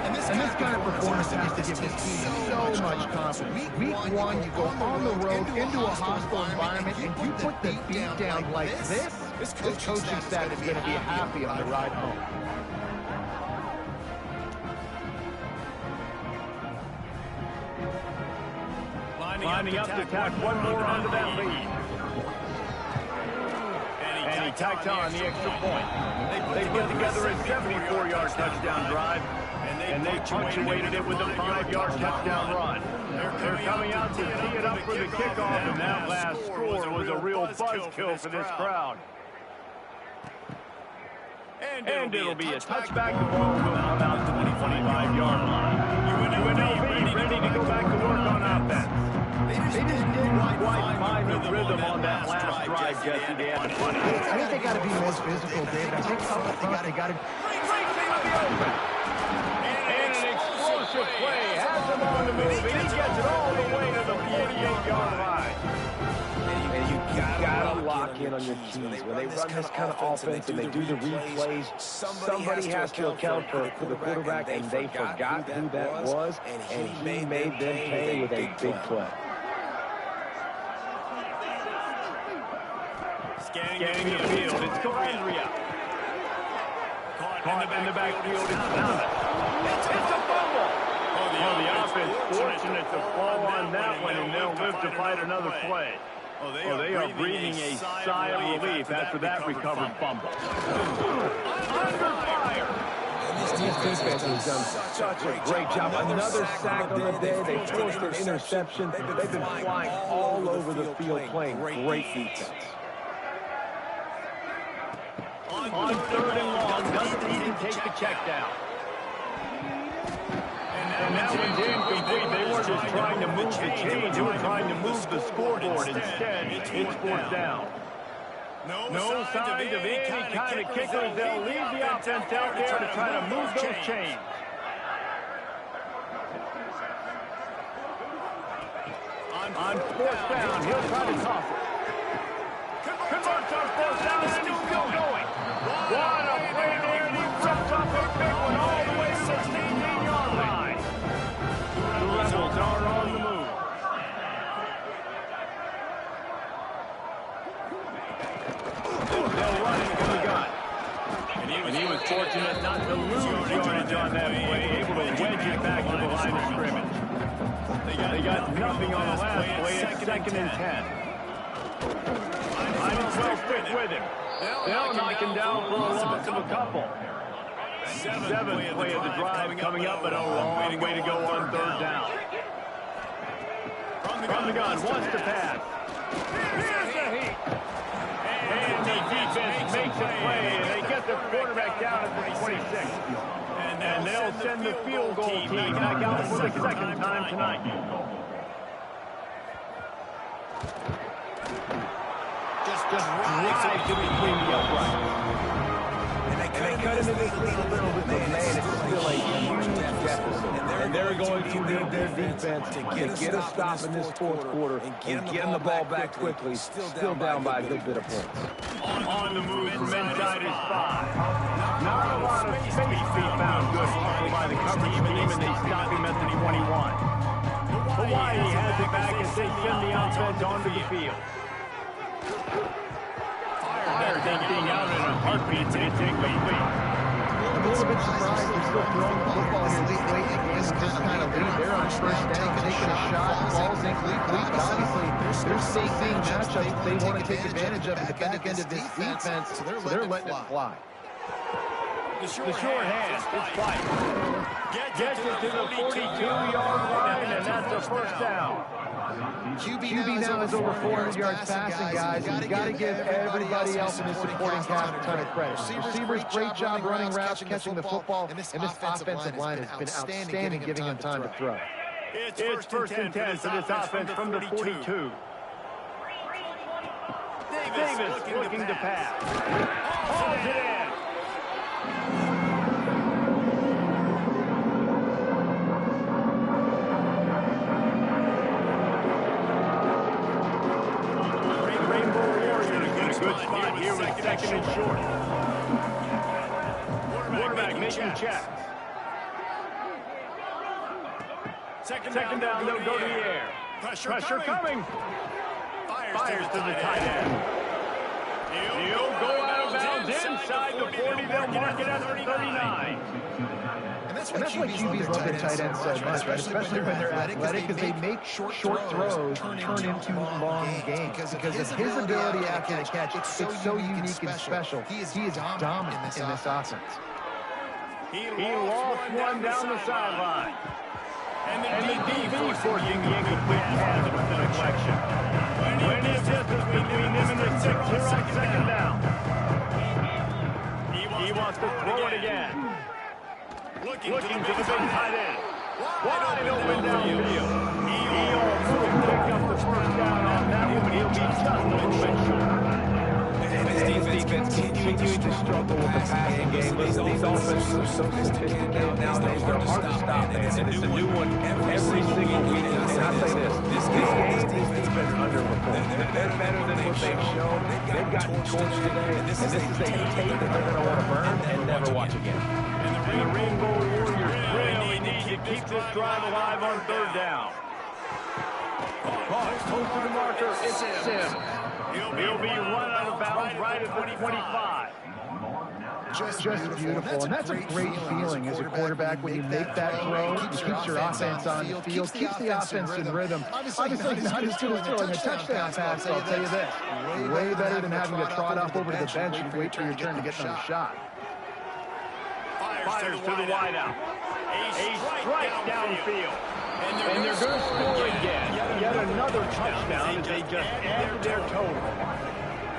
And this kind of performance has to give this team so much confidence. Week 1, you go on the road into a hostile environment, and you put the beat down like this coaching staff is going to be happy on the ride home. Lining up to tack one more onto that lead. And he tacked on the extra point. They put together a 74-yard touchdown drive, and they punctuated it with a 5-yard touchdown run. They're coming out to tee it up for the kickoff, and that last score was a real buzzkill for this crowd. And it'll be a touchback. The ball will come out to the 25-yard line. UNLV ready to go back to work on offense. They just didn't quite find the rhythm on that last drive, Jesse. They had to punt it. I think they got to be more physical, David. I think up front they got to... And an explosive play has him on the move, and he gets it all the way to the 48-yard line. And you gotta lock in on your keys. When they run this kind of offense and they do the replays, somebody has to account for the quarterback, and they forgot who that was, and he made them pay with a big play. Scanning the field, it's Calandria. Caught in the backfield, it's Thomas. It's a fumble. Oh, the offense fortunate to fall on that one, and they'll live to fight another play. Oh, they are breathing a sigh of relief after that recovered fumble. Under fire. This defense has done such a great job. Another sack on the day. They forced an interception. They've been flying all over the field playing great defense. On third and long, doesn't even take the check down. And that one's incomplete. They weren't just trying to move the chains. They were trying to move the scoreboard. Instead, it's fourth down. No signs of any kind of kickers. They'll leave the offense out there to try to move those chains. On fourth down, he'll try to toss it. Converts on fourth down, and he's still going. What a play there, and he rips off a big one all the way to the 16-yard line. The Rebels are on the move. They'll run it from the gun. And he was fortunate not to lose yardage on that play, able to wedge it back to the line of scrimmage. They got nothing on the last play. It's second and 10. Might as well stick with him. They'll knock him down for a loss of a couple. Seventh play of the drive coming up, but a long way to go on third down. From the gun, wants to pass. Here's the heat. And the defense makes a play, and they get the quarterback down at the 26. And they'll send the field goal team back out for the second time tonight. Just drive to between the uprights. And they cut into this lead a little bit, but man, it's still a huge deficit. And they're going to need their defense to get a stop in this fourth quarter and get the ball back quickly. Still down by a good bit of points. On the move from inside his 5. Not a lot of space to be found. Good hustle by the coverage team, and they stop him at the 21. Hawaii has it back as they send the offense onto the field. Fire thinking out in a heartbeat to take the lead. I'm a little bit surprised they're still throwing the football here late in the game with this kind of lead. They're on first down, taking a shot, balls incomplete, but obviously they're seeing matchups they want to take advantage of at the back end of this defense, so they're letting it fly. The short hand is fight. Gets it to the 42-yard line, and that's a first down. QB now is over 400 yards passing, guys, and you got to give everybody else in this supporting cast a ton of credit. Receivers, great job running routes, catching the football, and this offensive line has been outstanding, giving them time to throw. It's first and 10 for this offense from the 42. Davis looking to pass. Holds it in. Good spot here with second and short. Quarterback making checks. Second down, they'll go to the air. Pressure coming. Fires to the tight end. He'll go out of bounds inside the 40. They'll mark it at the 39. And that's why QBs love their tight ends so much, right? Especially when they're athletic, because they make short throws turn into long games. Because of his ability after the catch, it's so unique and special. He is dominant in this offense. He lost one down the sideline. And the DB forcing the incomplete pass with the deflection. When it's distance between him and the 6 here on second down. He wants to throw it again. Looking to the big tight end. Wide open downfield. He almost picked up the first down on that one, but he'll be just a little bit short. And his defense continuing to struggle with the passing game. Listen, these offenses are so sophisticated nowadays. They're hard to stop, man. And it's a new one every single week. And I'll say this game, these defense underperformed. They're better than what they've shown. They've gotten torched today. And this is a tape that they're going to want to burn and never watch again. And the Rainbow Warriors really need to keep this drive alive on third down. Close to the marker, it's Sim. He'll be run out of bounds right at the 25. Just beautiful, and that's a great feeling as a quarterback when you make that throw. It keeps your offense on the field, keeps the offense in rhythm. Obviously, not as good as throwing a touchdown pass, I'll tell you this. Way better than having to trot off over to the bench and wait for your turn to get another shot. Fires to the wideout. A strike downfield. And they're going to score again. Yet another touchdown as they just add to their total.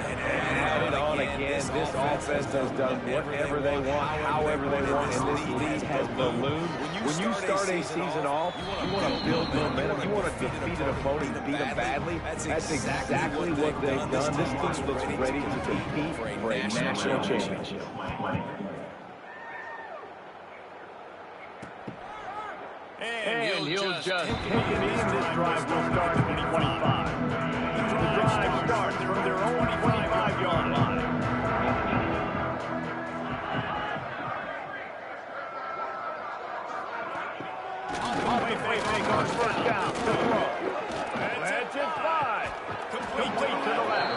And add it on again. This offense has done whatever they want, however they want, and this lead has ballooned. When you start a season off, you want to build momentum. You want to defeat an opponent and beat them badly. That's exactly what they've done. This team looks ready to compete for a national championship. And he'll just take it in. This drive will start at 25. The drive starts from their own 25-yard line. Fake on first down. That's it, 5. Complete to the left.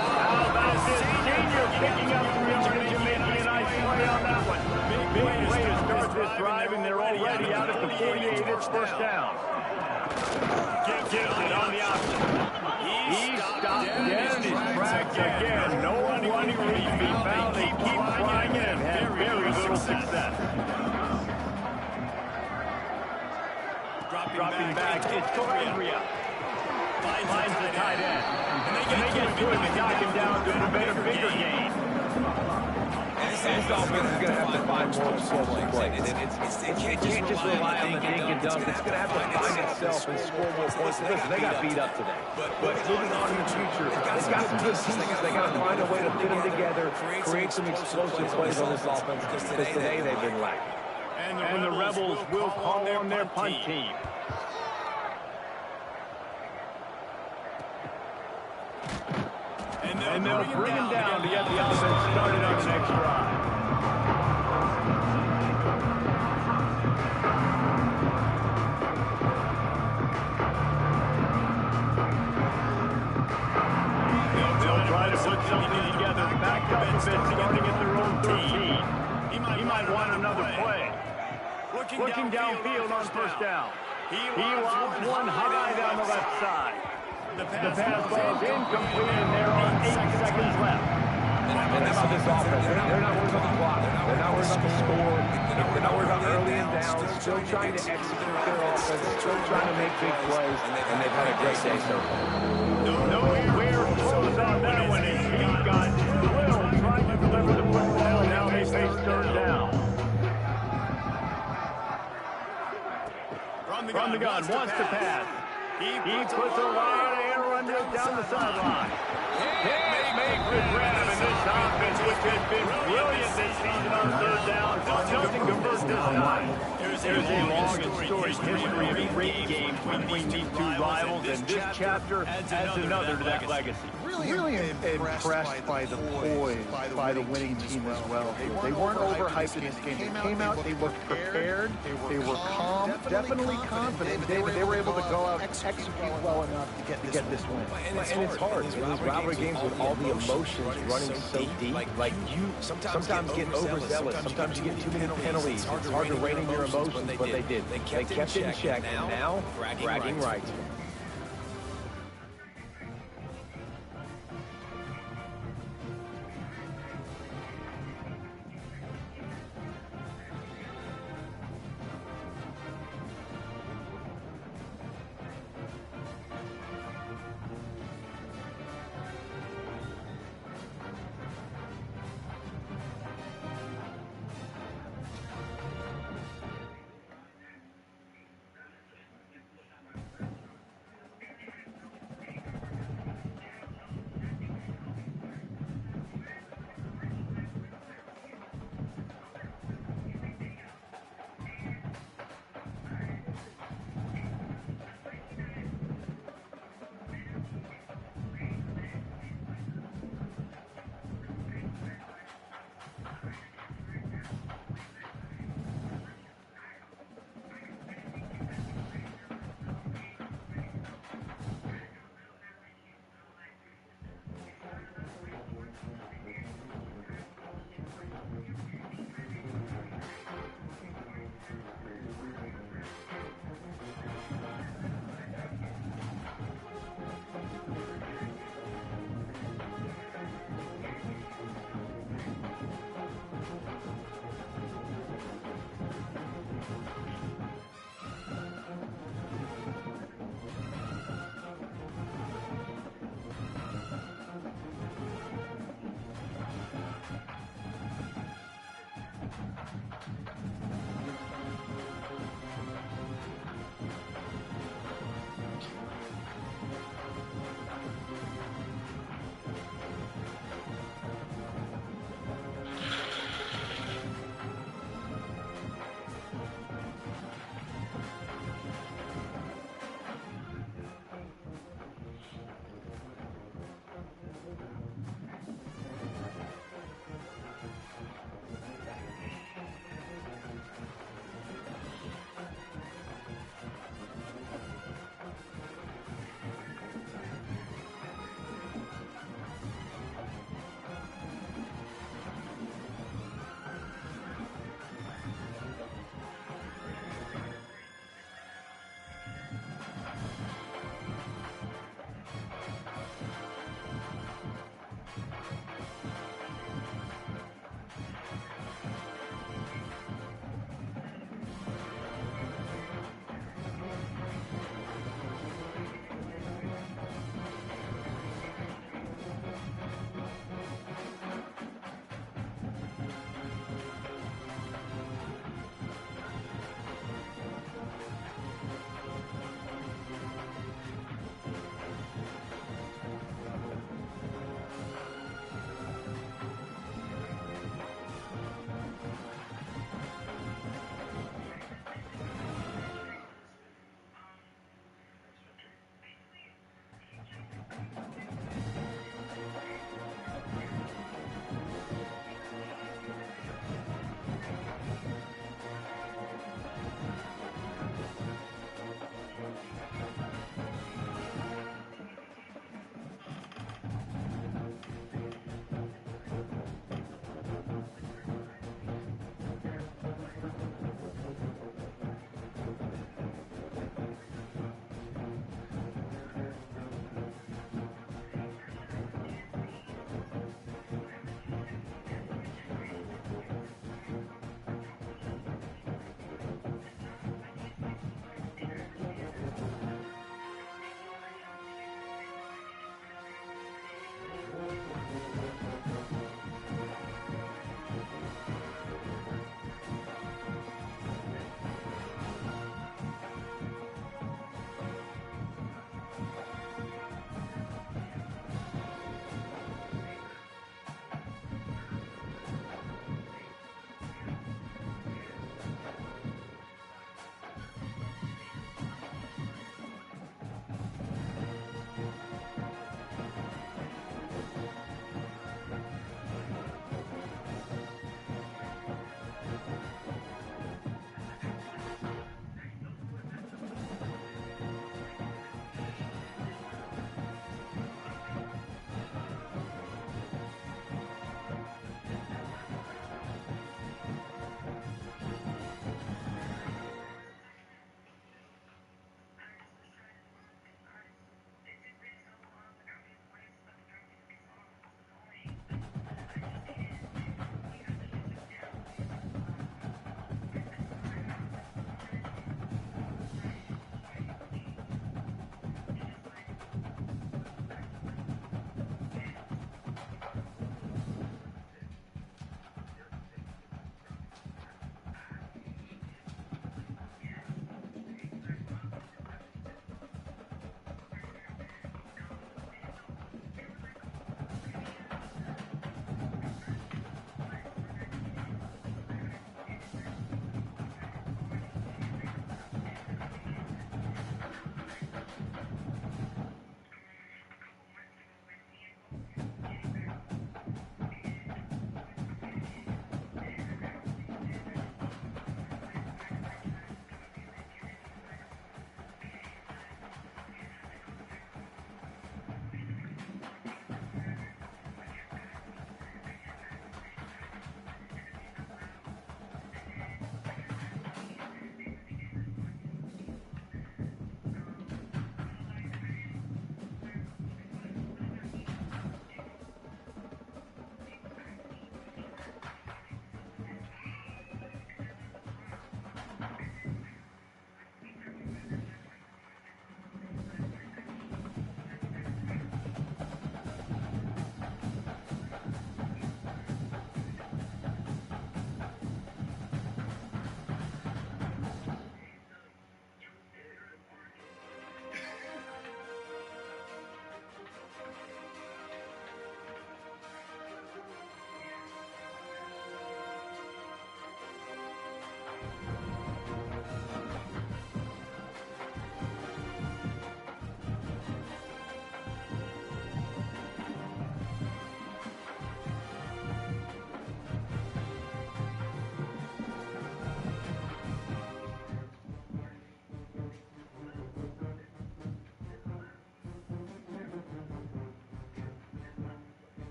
How about this senior picking up 3 yardage and making a nice play on that one? Big way to start this drive, and they're already out at the 48. It's first down. Gives it on the option. He stopped dead Again, no running room to be found. They keep trying it and have very little success. Dropping back, it's Correa. Finds the tight end. And they get to him and knock him down to prevent a bigger gain. This offense is going to have to find more explosive plays. It can't just rely on the dink and dunk. It's going to have to find itself and score more points. Listen, they got beat up today. But moving on in the future, they've got some good pieces. They got to find a way to fit them together, create some explosive plays on this offense, because today they've been lacking. And the Rebels will call on their punt team. And they'll bring him down to get the offense started on the next drive. They'll try to put something together, back up a bit, starting at their own 13. He might want another play. Looking downfield on first down. He lobs one high down the left side. The pass ball's incomplete, and there are 8 seconds left. And how about this offense? They're not worried about the clock. They're not worried about the score. They're not worried about early and downs. Still trying to execute their offense. Still trying to make big plays. And they've had a great day so far. Nowhere close on that one. He got Will trying to deliver the football, and now they face third down. From the gun, wants to pass. He puts a lot of air under it down the sideline. Can't make the grab in this offense, which has been brilliant this season on third down. Doesn't convert this time. There's a long and storied history of great games between these two rivals, and this chapter adds another to that legacy. Really impressed by the poise by the winning team as well. They weren't overhyped in this game. They came out, they looked prepared, they were calm, definitely confident. They were able to go out and execute well enough to get this win. And it's hard. In these rivalry games with all the emotions running so deep, like you sometimes get overzealous. Sometimes you get too many penalties. It's hard to rein in your emotions, but they did. They kept it in check, and now bragging rights.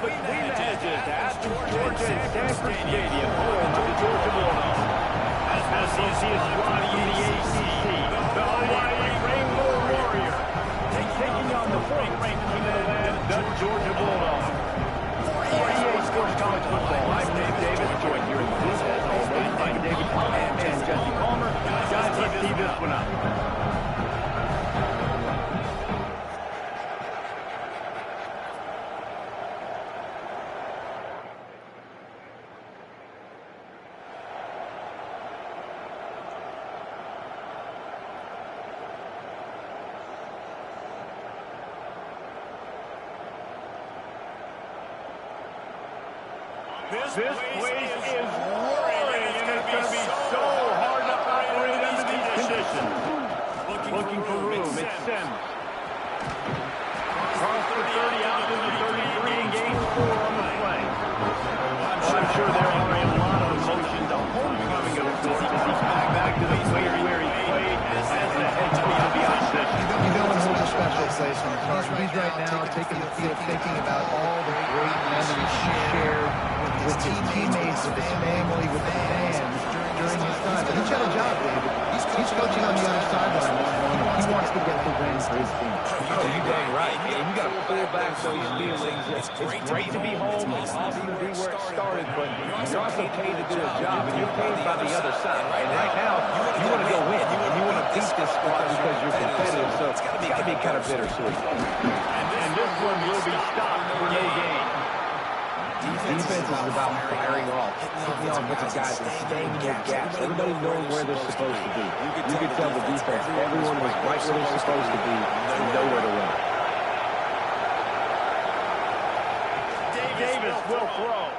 between the hedges at Georgia and Stanford Stadium, home of the Georgia Bulldogs. As he is squad in the ACC, the Hawaii Rainbow Warrior, taking on the fourth-ranked team in the land, the Georgia Bulldogs. For EA Sports College Football, I'm Dave Davis, joined here in the booth as always by David Palmer and Jesse Palmer. Guys, let's tee this one up. This place is roaring, and it's going to be so hard to operate under these conditions. Looking for room, it's Sims. Cross the 30 out to the 33 and gains 4 on the play. I'm sure there are a lot of emotions. The homecoming of sorts as he comes back to the place where he played as the head coach of the opposition. You know it holds a special place in his heart. He's right now taking the field thinking about all the great memories he shared with his teammates, with his family, with the fans during his time. But he's got a job, David. He's coaching on the other sideline this morning. He wants to get the win for his team. Oh, you dang right. And you got to pull back those feelings. It's great to be home. It's awesome to be where it started, but you're also paid to do a job, and you're paid by the other side. And right now, you want to go win. You want to beat this squad because you're competitive, so it's got to be kind of bittersweet. And this one will be stopped for no gain. Defense is about firing off, hitting the offensive guys and staying in their gaps. Everybody knowing where they're supposed to be. You could tell the defense, everyone was right where they're supposed to be and nowhere to run. Davis will throw.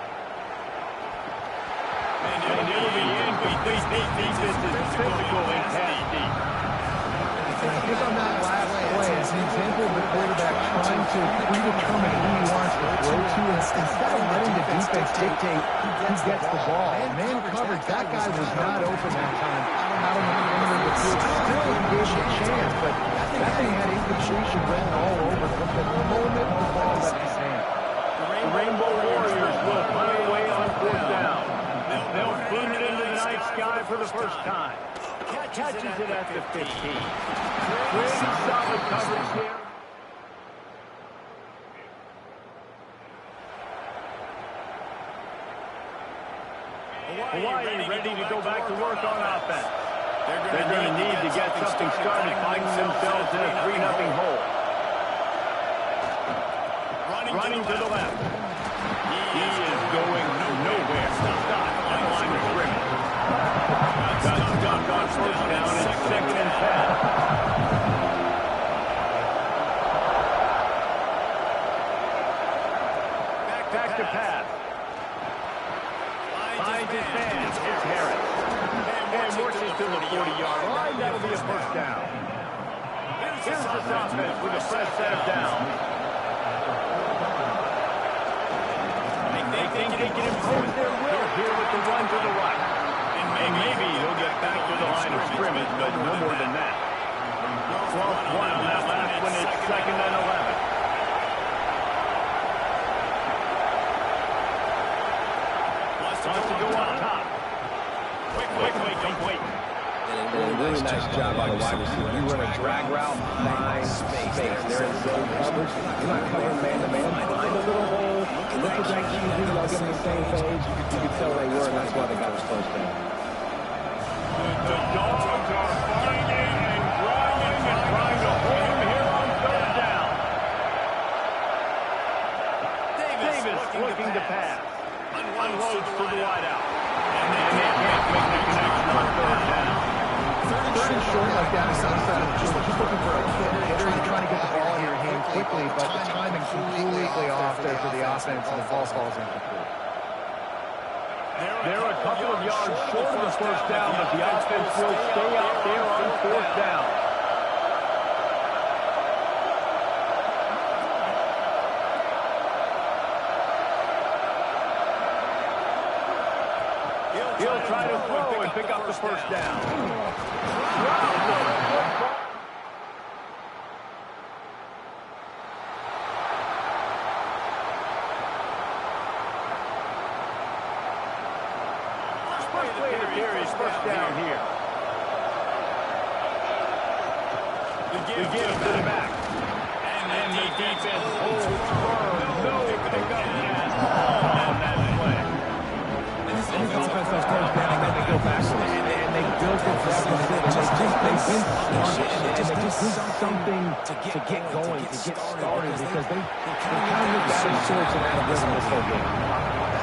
And it'll be incomplete. Defense is physical and pass deep. And I think on that last play, it's an example of the quarterback trying to predetermine who he wants to throw to instead of letting the defense dictate who gets the ball. Man coverage, that guy was not open that time. Out on the perimeter of the field, still he gave him a chance, but that thing had incompletion written all over from the moment the ball left his hand. The Rainbow Warriors will play away on 4th down. They'll boot it into the night sky for the first time. Catches it at the 15. Pretty solid coverage here. Hawaii ready to go back to work on offense. They're going to need to get something started, finding themselves in a 3-0 hole. Running to the left. He is going nowhere. Stop on the line of scrimmage. Got stuck on 1st down. It's 2nd and 10. Back to pass. Finds his man. It's Harris. And works it to the 40-yard line. That'll be a 1st down. Here's this offense with a fresh set of downs. They think they can impose their will here with the run to the right. And maybe he'll get back to the line of scrimmage, but no more than that. 12th one on that last one. It's 2nd and 11. Wants to go up top. Quickly complete. And a really nice job by the wide receiver. You run a drag route, find space. They're in zone coverage. You're not covering man-to-man. Find a little hole. Look at that QB. Y'all get on the same page. You can tell they were, and that's why they got us 1st down. The Dogs are finding and grinding and trying to hold him here on 3rd down. Davis looking to pass. Unloads to the wideout. And they can't make the connection on 3rd down. 3rd and short like that is outside of the field. Just looking for a quick hitter. You're trying to get the ball in your hand quickly, but the timing completely off there for the offense, and the ball falls incomplete. They're a couple of yards short of the 1st down, but the offense will stay out there on 4th down. He'll try to throw and pick up the 1st down. Play the period. First down here. We give it to the back. And the defense holds firm. No pickup at all on that play. And this offense goes down, then they go backwards. And they built it deficit, and they've been sluggish. And they just need something to get going, to get started, because they kind of look out of sorts and out of rhythm this whole game.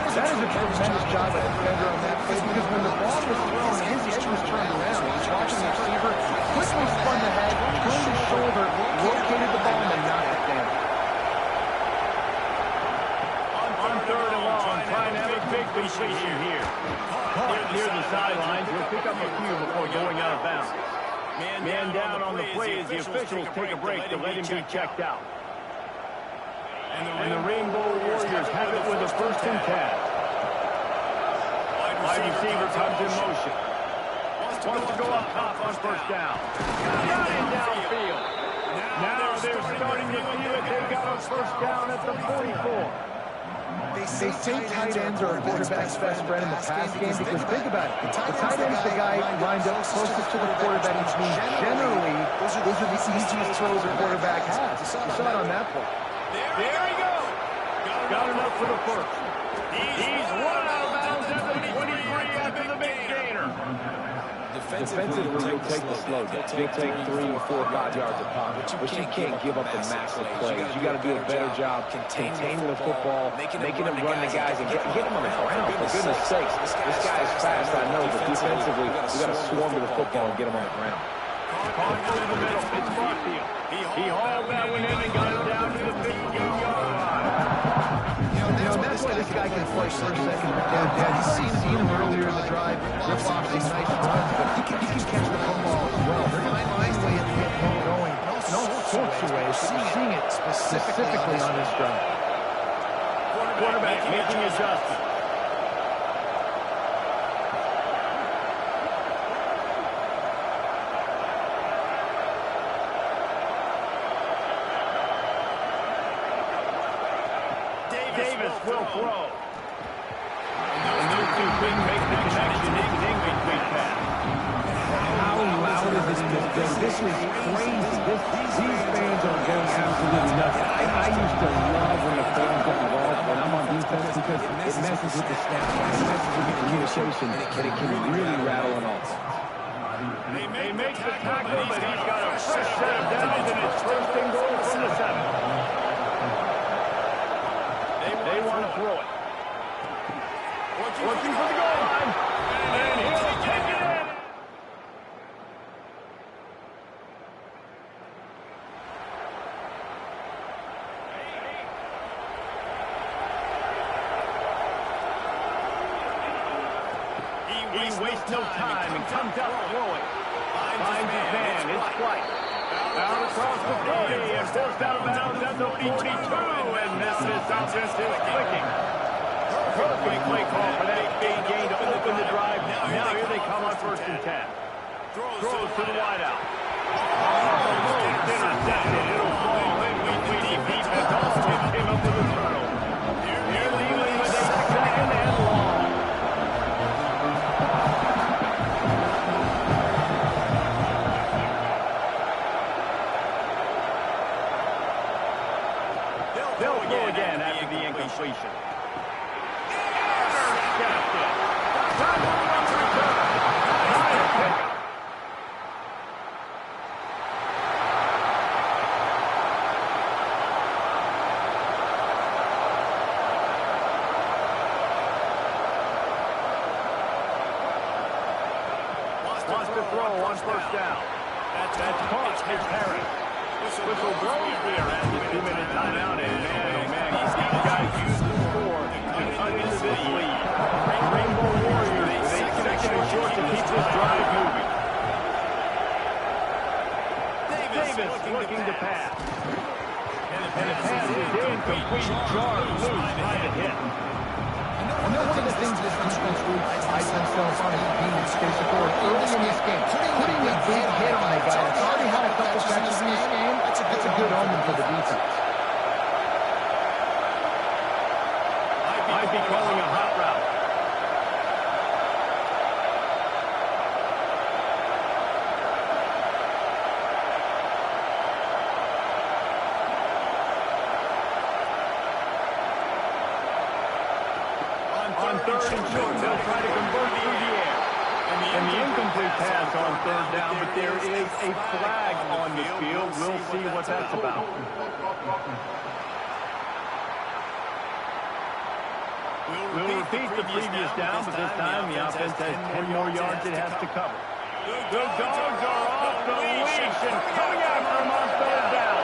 That is a tremendous job by the defender on that play, because when the ball was thrown, his head was turned around. He was watching the receiver, quickly spun the head, turned his shoulder, located the ball, and knocked it down. On third and long, trying to have a big completion here. Near the sidelines, he'll pick up a few before going out of bounds. Man down on the play as the officials take a break to let him be checked out. And the Rainbow Warriors have it with a 1st and 10. Wide receiver comes in motion. Wants to go up top on 1st down. Got it downfield. Now they're starting to feel it. They got a 1st down at the 44. They say tight ends are a quarterback's best friend in the pass game, because think about it. The tight end's the guy lined up closest to the quarterback, which means generally those are the easiest throws a quarterback has. You saw it on that play. There he goes. Got enough for the 1st. He's run out of bounds at the 23 after the big gainer. Defensively, you'll take the slow. You'll take 3 or 4 or 5 yards a pop. But you can't give up the massive plays. You got to do a better job containing the football, making them run the guys, and get them on the ground. For goodness sakes, this guy is fast, I know, but defensively, you got to swarm to the football and get him on the ground. Caught through the middle. It's Barfield. He hauled that one in and got it down to the 15-yard line. That's why this guy can play first, second, or third down. You've seen him earlier in the drive, rip off these nice runs, but he can catch the football as well. They're going to find a way to get him going. No sorts of ways. You're seeing it specifically on this drive. Quarterback making adjustments. Davis will throw. And those two couldn't make the connection in between pass. How loud is it in this thing? This is crazy. These fans are going absolutely nuts. I used to love when the fans get involved when I'm on defense, because it messes with the snap, it messes with the communication, and it can really rattle an offense. They make the tackle, but he's got a fresh set of downs, and it's 1st and goal from the 7. They want to throw it. Looking for the goal line. And he'll take it in. He wastes no time and comes out throwing. Finds his man. It's Flight. Out across the 30 and forced out of bounds at the 42. And this offense is clicking. Perfect play call for that big gain to open the drive. Now here they come on 1st and 10. Throws to the wideout. It's intercepted. It'll fall in between the defense. Almost came up with a turnover. They're leaving with a 2nd and long. They'll throw again after the incompletion. Intercepted. Time to run to return. Nice pick. Wants to throw on 1st down. That's caught. It's Harris. Whistle blows here at the 2-minute timeout, and man, oh man, these guys use the score to cut into this lead. Rainbow Warriors with a 2nd and short to keep this drive moving. Davis looking to pass. And the pass is incomplete. Jar loose, trying to hit. I know one of the things this defense group prides themselves on is being physical early in this game. Putting a big hit on a guy that's already had a couple catches in this game, that's a good omen for the defense. Might be calling a hot route. third and short. They'll try to convert through the air. And the incomplete pass on third down, but there is a flag on the field. We'll see what that's about. We'll repeat the previous down, but this time the offense has 10 more yards it has to cover. The Dogs are off the leash and coming after them on third down.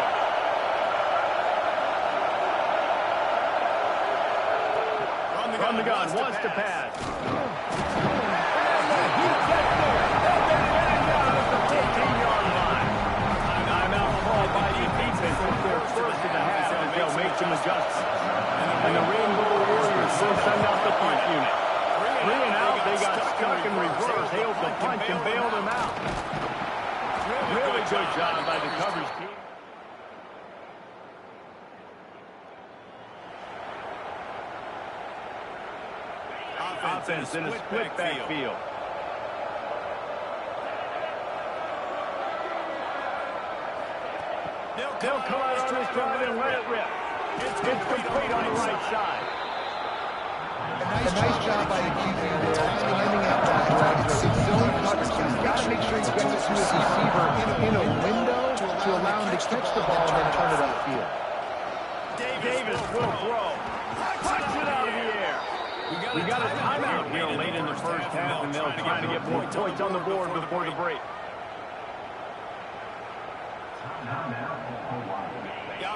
From the gun, wants to pass. And he gets there. They'll get it down at the 15-yard line. Timeout called by the defense. It's their first of the half as they'll make some adjustments. And the Rainbow Warriors will send out the punt unit. 3 and out, they got stuck in reverse. They hope the punt can bail them out. Really good job by the coverage team. Offense in a split backfield. They'll come out on this drive and let it rip. It's complete on the right side. A nice job by the QB there, timing out that direct zone coverage. He's got to make sure he gets it to his receiver in a window to allow him to catch the ball and then turn it upfield. Davis will throw. Punch it out of the air. We got a timeout here late in the first half, and they'll try to get more points on the board before the break.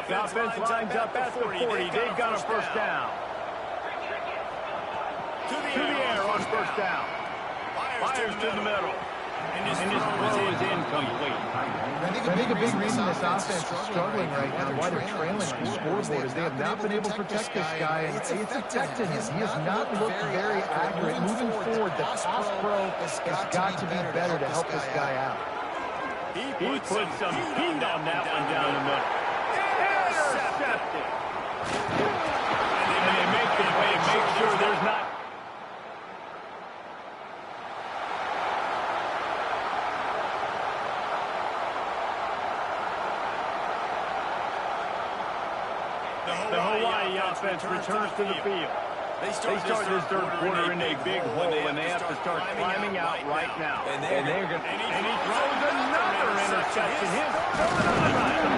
The offense lines up at the 40. They've got a first down. To the air on first down. Fires to the middle. And his throw is incomplete. I think a big reason this offense is struggling right now, why they're trailing on the scoreboard, is they have not been able to protect this guy, and it's affected him. He has not looked very accurate. Moving forward, the pass pro has got to be better to help this guy out. He put some heat on that one down the middle. Intercepted. And they make their way to make sure there's not. The Hawaii offense returns to the field. They start this third quarter in a big hole, and they have to start climbing out right now. And he throws another interception. His third of the night.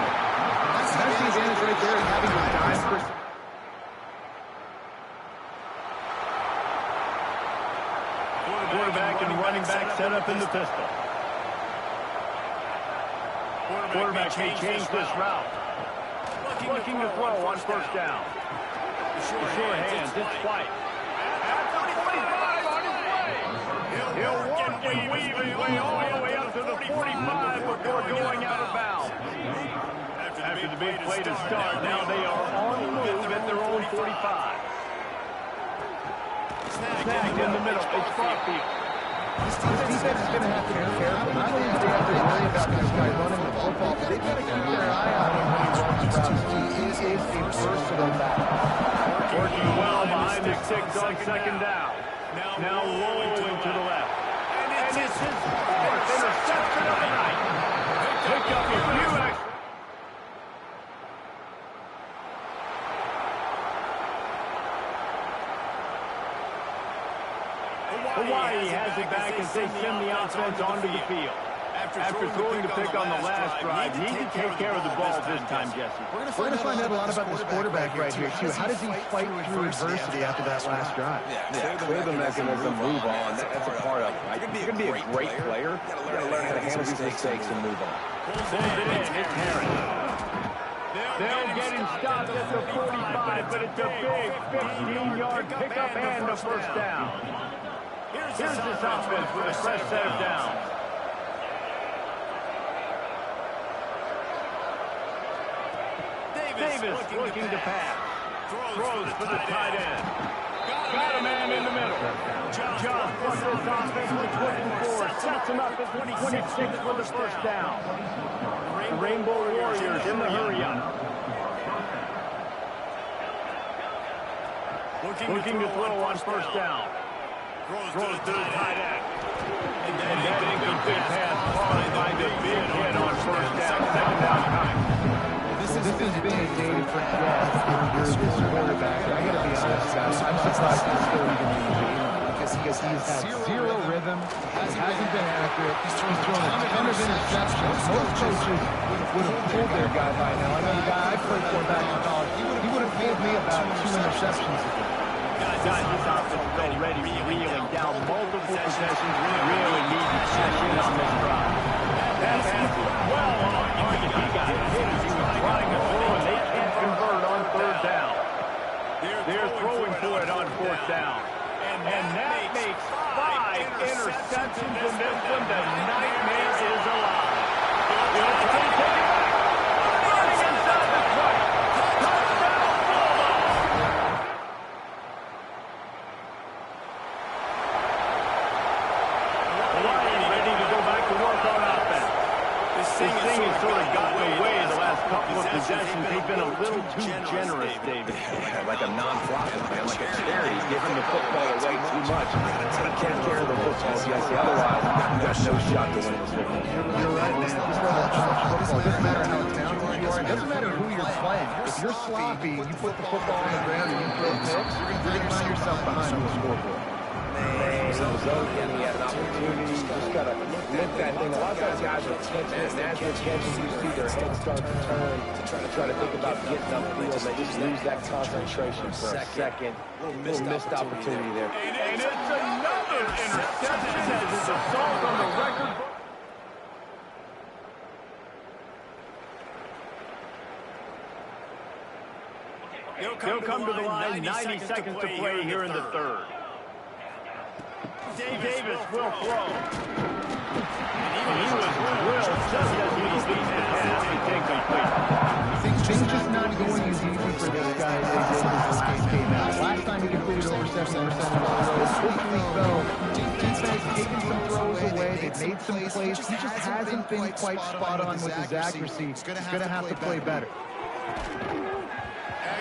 That's the advantage right there in having your dime for. Quarterback and running back set up in the pistol. Quarterback may change this route. Looking to throw on first down. The sure hands, it's White. At the 45 on his way. He'll walk and weave his way all the way up to the 45 before going out of bounds. After the big play to start, now they are on the move at their own 45. Snagged in the middle, it's Farfield. This defense is going to have to be careful. Not only do they have to worry about this guy running the football, but they've got to keep their eye on him when he runs routes. He is a versatile back. Working well behind the sticks on second down. Now rolling to the left. And it's his fourth interception of the night. Pick up a few extra. Hawaii has it back as they send the offense onto the field. After throwing the pick on the last drive, need to take care of the ball this time, Jesse. We're going to find out a lot about this quarterback right here, too. How does he fight through adversity after that last drive? Yeah, clear the mechanism, move on. That's a part of it, right? You're going to be a great player. You got to learn how to handle these mistakes and move on. Pulls it in. It's Harris. They'll get him stopped at the 45, but it's a big 15-yard pickup and a first down. Here's this offense with a fresh set of downs. Davis looking to pass. Throws for the tight end. Got a man in the middle. John flush this offense with 24. Sets him up at 26 for the first down. The Rainbow Warriors in the hurry-up. Looking to throw on first down. Throws to the tight end. And that incomplete pass caught by the big hit on first down. Second down coming. This has been a day to forget if you're this quarterback. I got to be honest, guys. I'm surprised he's still even in the is he's had zero rhythm. He hasn't been accurate. He's thrown a ton of interceptions. Most coaches would have pulled their guy by now. I know the guy I played for back in college, he would have pulled me about 2 interceptions ago. Guys, this offense is already reeling down multiple possessions. Really need to cash in on this drive. That pass is well on target. He got hit as he was trying to throw, and they can't convert on 3rd down. They're throwing for it on 4th down. And that makes 5 interceptions in this one. The nightmare is alive. They'll try to take it back. Running inside the 20. Touchdown, Bulldogs. Hawaii ready to go back to work on offense. This thing has sort of gotten away the last couple of possessions. They've been a little too generous, David. Yeah, like a non-profit, man, like a charity, giving the football away too much. You can't carry the football, Jesse. Otherwise, you got no shot to win this football. You're right, man. This level of college football, it doesn't matter how talented you are. It doesn't matter who you're playing. If you're sloppy, you put the football on the ground and you throw picks, you're going to find yourself behind on the scoreboard. Man, he was open, he had an opportunity, just got to lift that thing. A lot of times guys are catching it, and as they're catching, you see their head start to turn to try to think about getting upfield. They just lose that concentration for a second. Little missed opportunity there. And it's another interception as his assault on the record. He'll come to the line, 90 seconds to play here in the 3rd. Davis will throw. And he was drilled just as he was beating the pass. Things just not going as easy for this guy as they did as this game came out. Last time he completed over 70% of his throws. This week, though, defense taking some throws away. They've made some plays. He just hasn't been quite spot on with his accuracy. He's going to have to play better.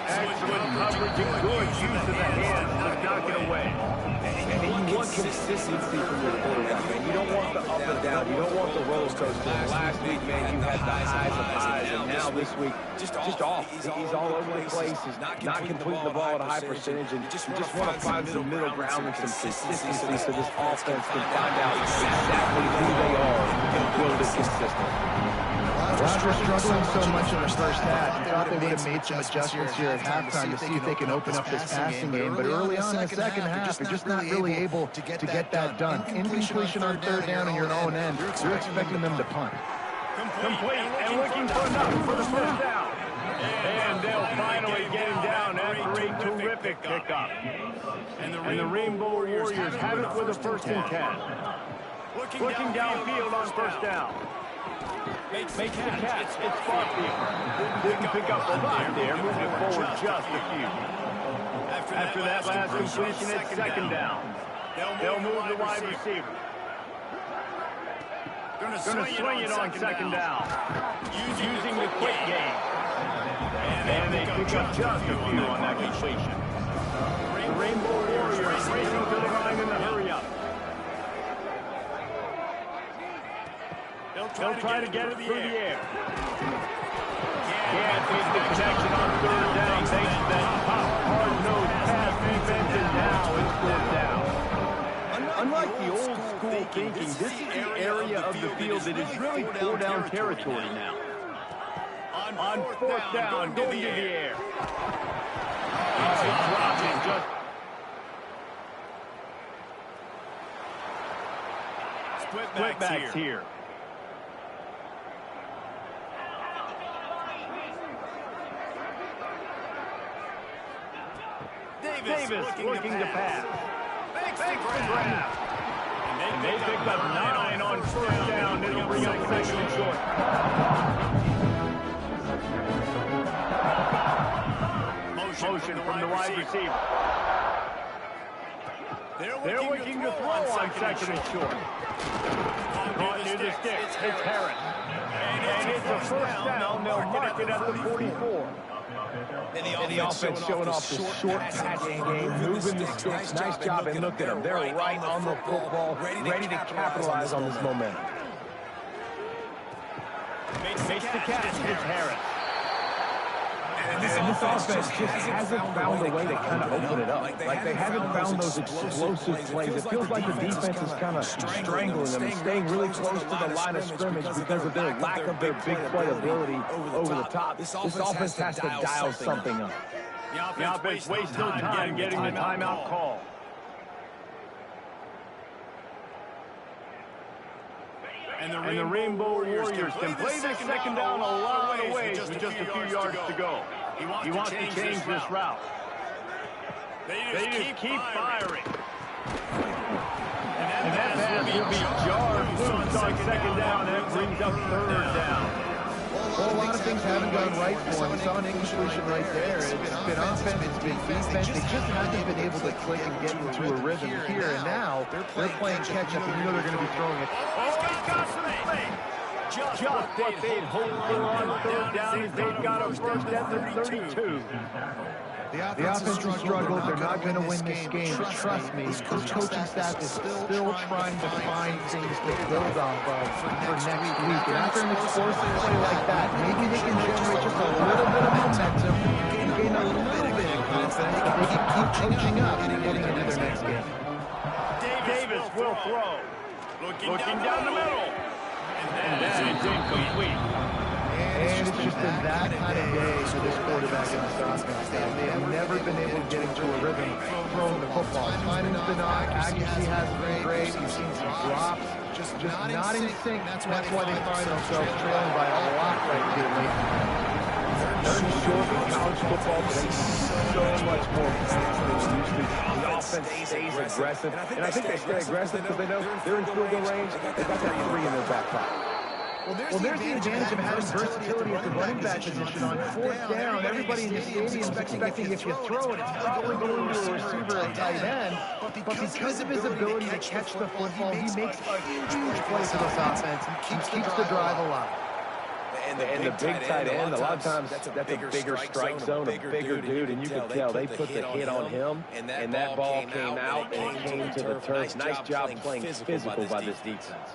Excellent coverage and good use of the hands to knock it away. And you want consistency from your quarterback, man. You don't want the up and down. You don't want the roller coaster. Last week, man, you had the highs of highs, and now this week, just off. He's all over the place. He's not completing the ball at a high percentage, and you just want to find some middle ground and some consistency so this offense can find out exactly who they are and build it consistent. Browns were struggling so much in the first half. You thought they would have made some adjustments here at halftime to see if they can open up this passing game. But early on in the second half, they're just not really able to get that done. Incompletion on 3rd down and your own end. You're expecting them to punt. Complete and looking for enough for the 1st down. And they'll finally get him down after a terrific pickup. And the Rainbow Warriors have it with a 1st and 10. Looking downfield on 1st down. Makes the catch. It's Farfield. Didn't pick up a lot there, moving forward just a few. After that last completion, it's 2nd down. They'll move the wide receiver. Going to swing it on 2nd down. Using the quick game. And they pick up just a few on that completion. The Rainbow Warriors racing to the line in the hurry-up. They'll try to get it through the air. Can't beat the connection on 3rd down. Thanks to that hard-nosed pass defense, and now it's 4th down. Unlike the old-school thinking, this is the area of the field that is really 4-down territory now. On 4th down, going to the air. Dropping just... Split backs here. Davis looking to pass. Fakes the grab. And they pick up 9 on 1st down. It'll bring up 2nd and short. Motion from the wide receiver. They're looking to throw on 2nd and short. Caught near the stick. It's Harris. And it's a 1st down. They'll mark it at the 44. And the offense showing off the short passing game, moving the sticks. Nice job, and look at them. They're right on the football, ready to capitalize on this momentum. Makes the catch. It's Harris. And this offense just hasn't found a way to kind of open it up. Like they haven't found those explosive plays. It feels like the defense is kind of strangling them and staying really close to the line of scrimmage because of their lack of their big play ability over the top. This offense has to dial something up. The offense wastes no time getting the timeout call. And the Rainbow Warriors can play this second down a lot of ways with just a few yards to go. He wants to change this route. They just keep firing. And that pass will be jarred loose on second down. That brings up third down. Well, a lot of things haven't gone right for him. We saw an incompletion right there. It's been offense, it's been defense. They just haven't been able to click and get into a rhythm here. And now they're playing catch-up, and you know they're going to be throwing it. Just what they'd hoped for on third down is they've got a first at the 32. The offense has struggled. They're not going to win this game, but trust me, this coaching staff is still trying to find things to build off of for next week. And after an explosive play like that, maybe they can generate just a little bit of momentum and gain a little bit of confidence that they can keep coaching up and getting into their next game. Davis will throw. Looking down the middle. And that is incomplete. And it's just been that kind of day for this quarterback in this offense. They have never been able to get into a rhythm throwing the football. Timing's been off. Accuracy hasn't been great. You've seen some drops. Just not in sync. That's why they find themselves trailing by a lot right here lately. Third and short in college football today, so much more fast than they used to. The offense stays aggressive. And I think they stay aggressive because they know they're in field goal range. They've got that 3 in their back pocket. Well, there's the advantage of having versatility at the running back position. On fourth down, everybody in the stadium is expecting if you throw it, it's probably going to a receiver at tight end. But because of his ability to catch the football, he makes a huge play for this offense. He keeps the drive alive. And the big tight end, a lot of times that's a bigger strike zone, a bigger dude, and you can tell they put the hit on him, and that ball came out and it came to the turf. Nice job playing physical by this defense.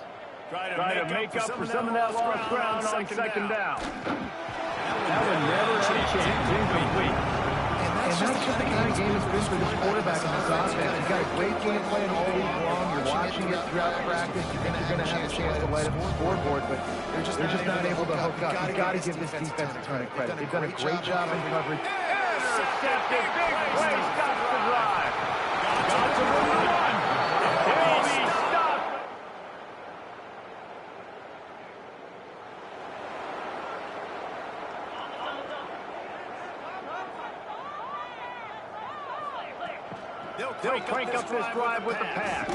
Try to make up for some of that lost ground on second down. That one never had a chance. Incomplete. And that's just the kind of game it's been for this quarterback in this offense. He's got a great game plan all week long. You're watching it throughout practice. You think you're going to have a chance to light up the scoreboard, but they're just not able to hook up. You've got to give this defense a ton of credit. They've done a great job in coverage. Intercepted. Big play. Stops the drive. Got to run. He'll be stopped. They'll crank up this drive with the pass.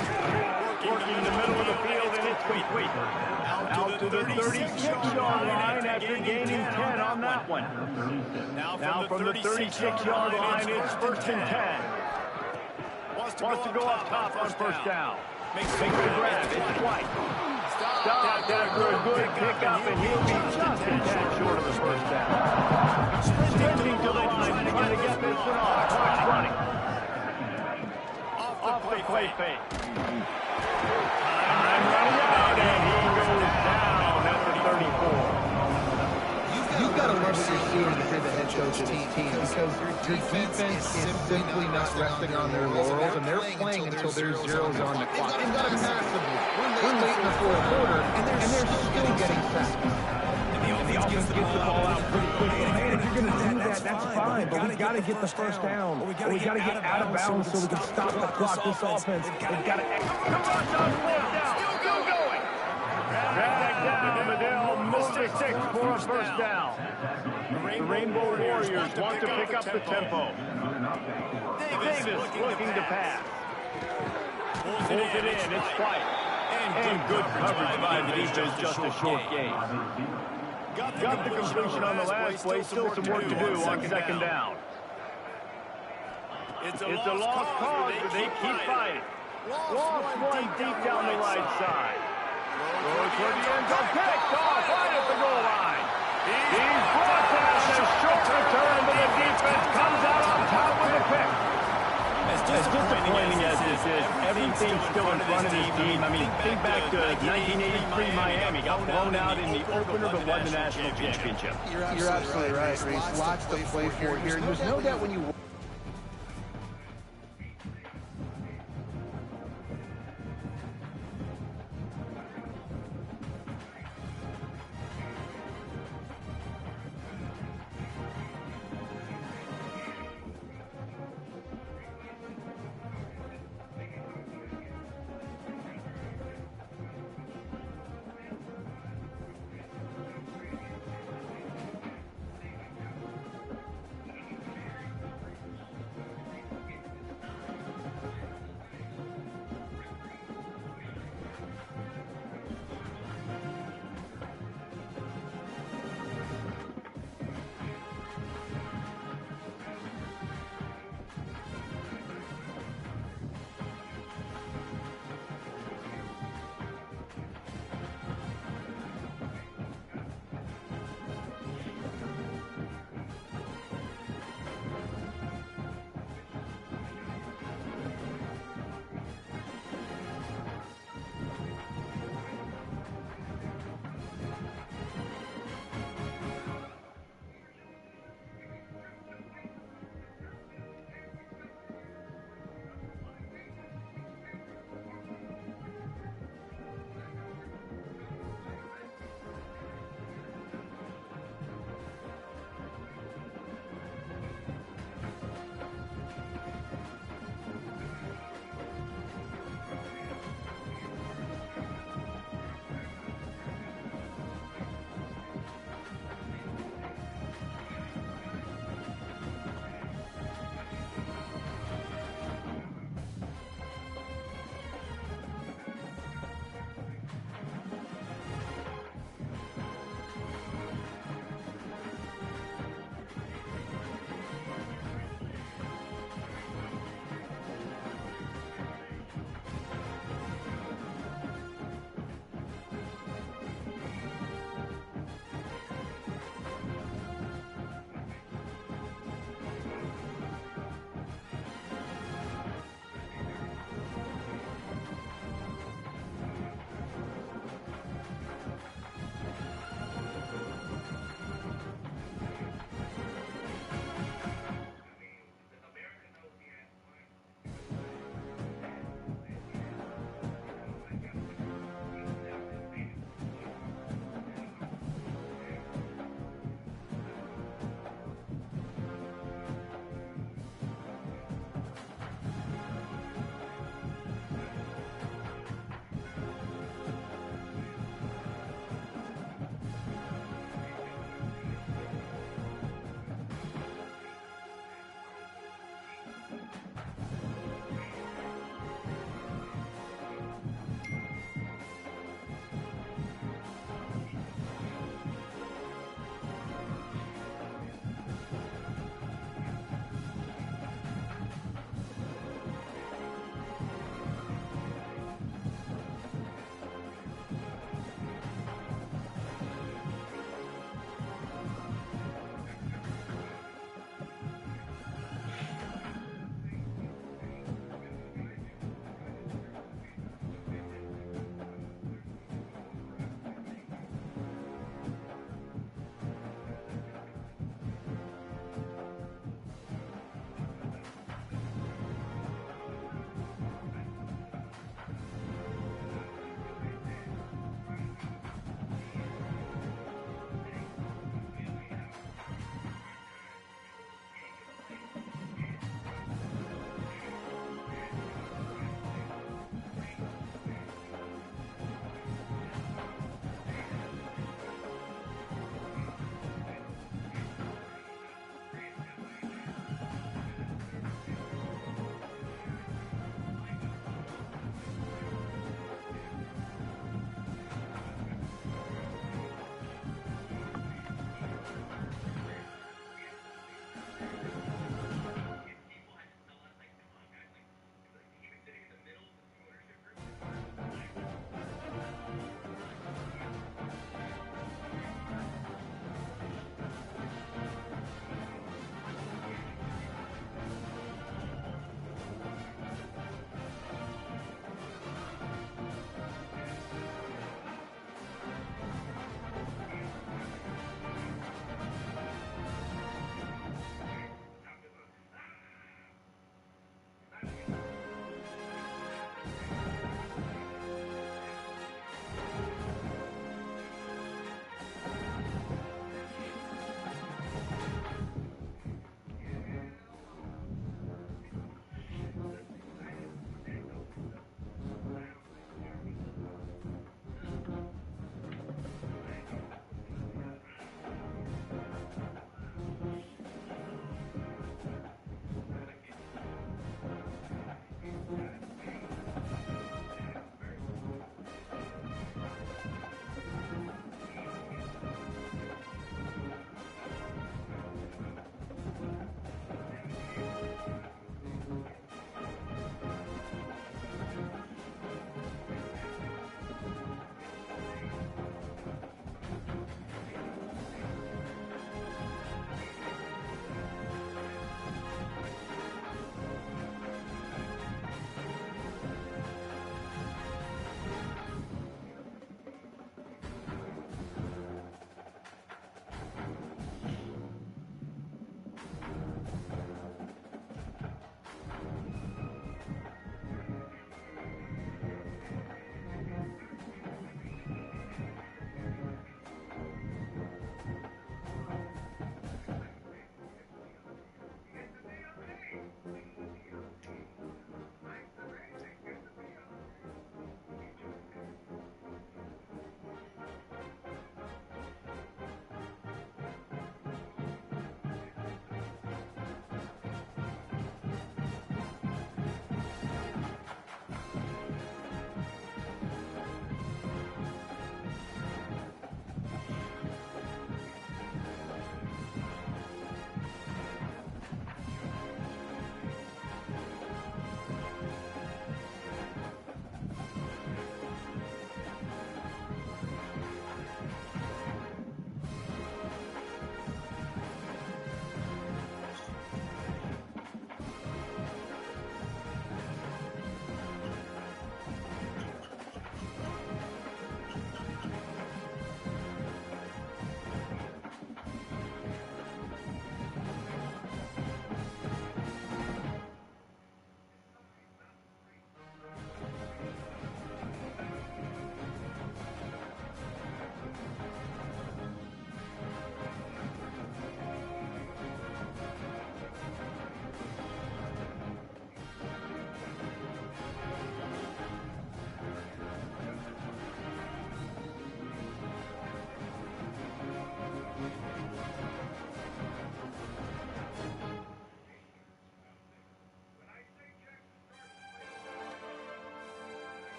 Working in the middle of the field, and it's complete. Out to the 36-yard line after gaining 10 on that one. Now from the 36-yard line, it's first and 10. Wants to go up top on first down. Makes the grab. It's White. Stopped after a good pickup, and he'll be just a tad short of the first down. Sprinting to the line, trying to get this one off. Clock's running. Off the play fake. Time running out, and he goes down at the 34. You've got to love what you're seeing if you're the head coach of this team, because your defense is simply not resting on their laurels, and they're playing until there's zeros on the clock. They've got a massive lead. We're late in the fourth quarter, and they're still getting sacks. The offense gets the ball out pretty quickly. Man, if you're going to do that, that's fine. But we got to get the first down. Or we got to get out of bounds so we can stop the clock. This offense, they've got to... Still going. Drag down, but they'll move to 6 for a first down. The Rainbow Warriors want to pick up the tempo. Davis looking to pass. Pulls it in. It's White. And good coverage by the defense. Just a short game. Got the completion on the last play. Still some work to do on second down. It's a lost cause, but they keep fighting. Lost one deep down the right side. Goes toward the end zone. Picked off right at the goal line. He's brought down. A short return, but the defense comes out on top with a pick. As disappointing as this is, everything's still in front of this team. I mean, think back to 1983 Miami. Got blown out in the opener, but won the national championship. You're absolutely right, Reese. Lots to play for here. There's no doubt when you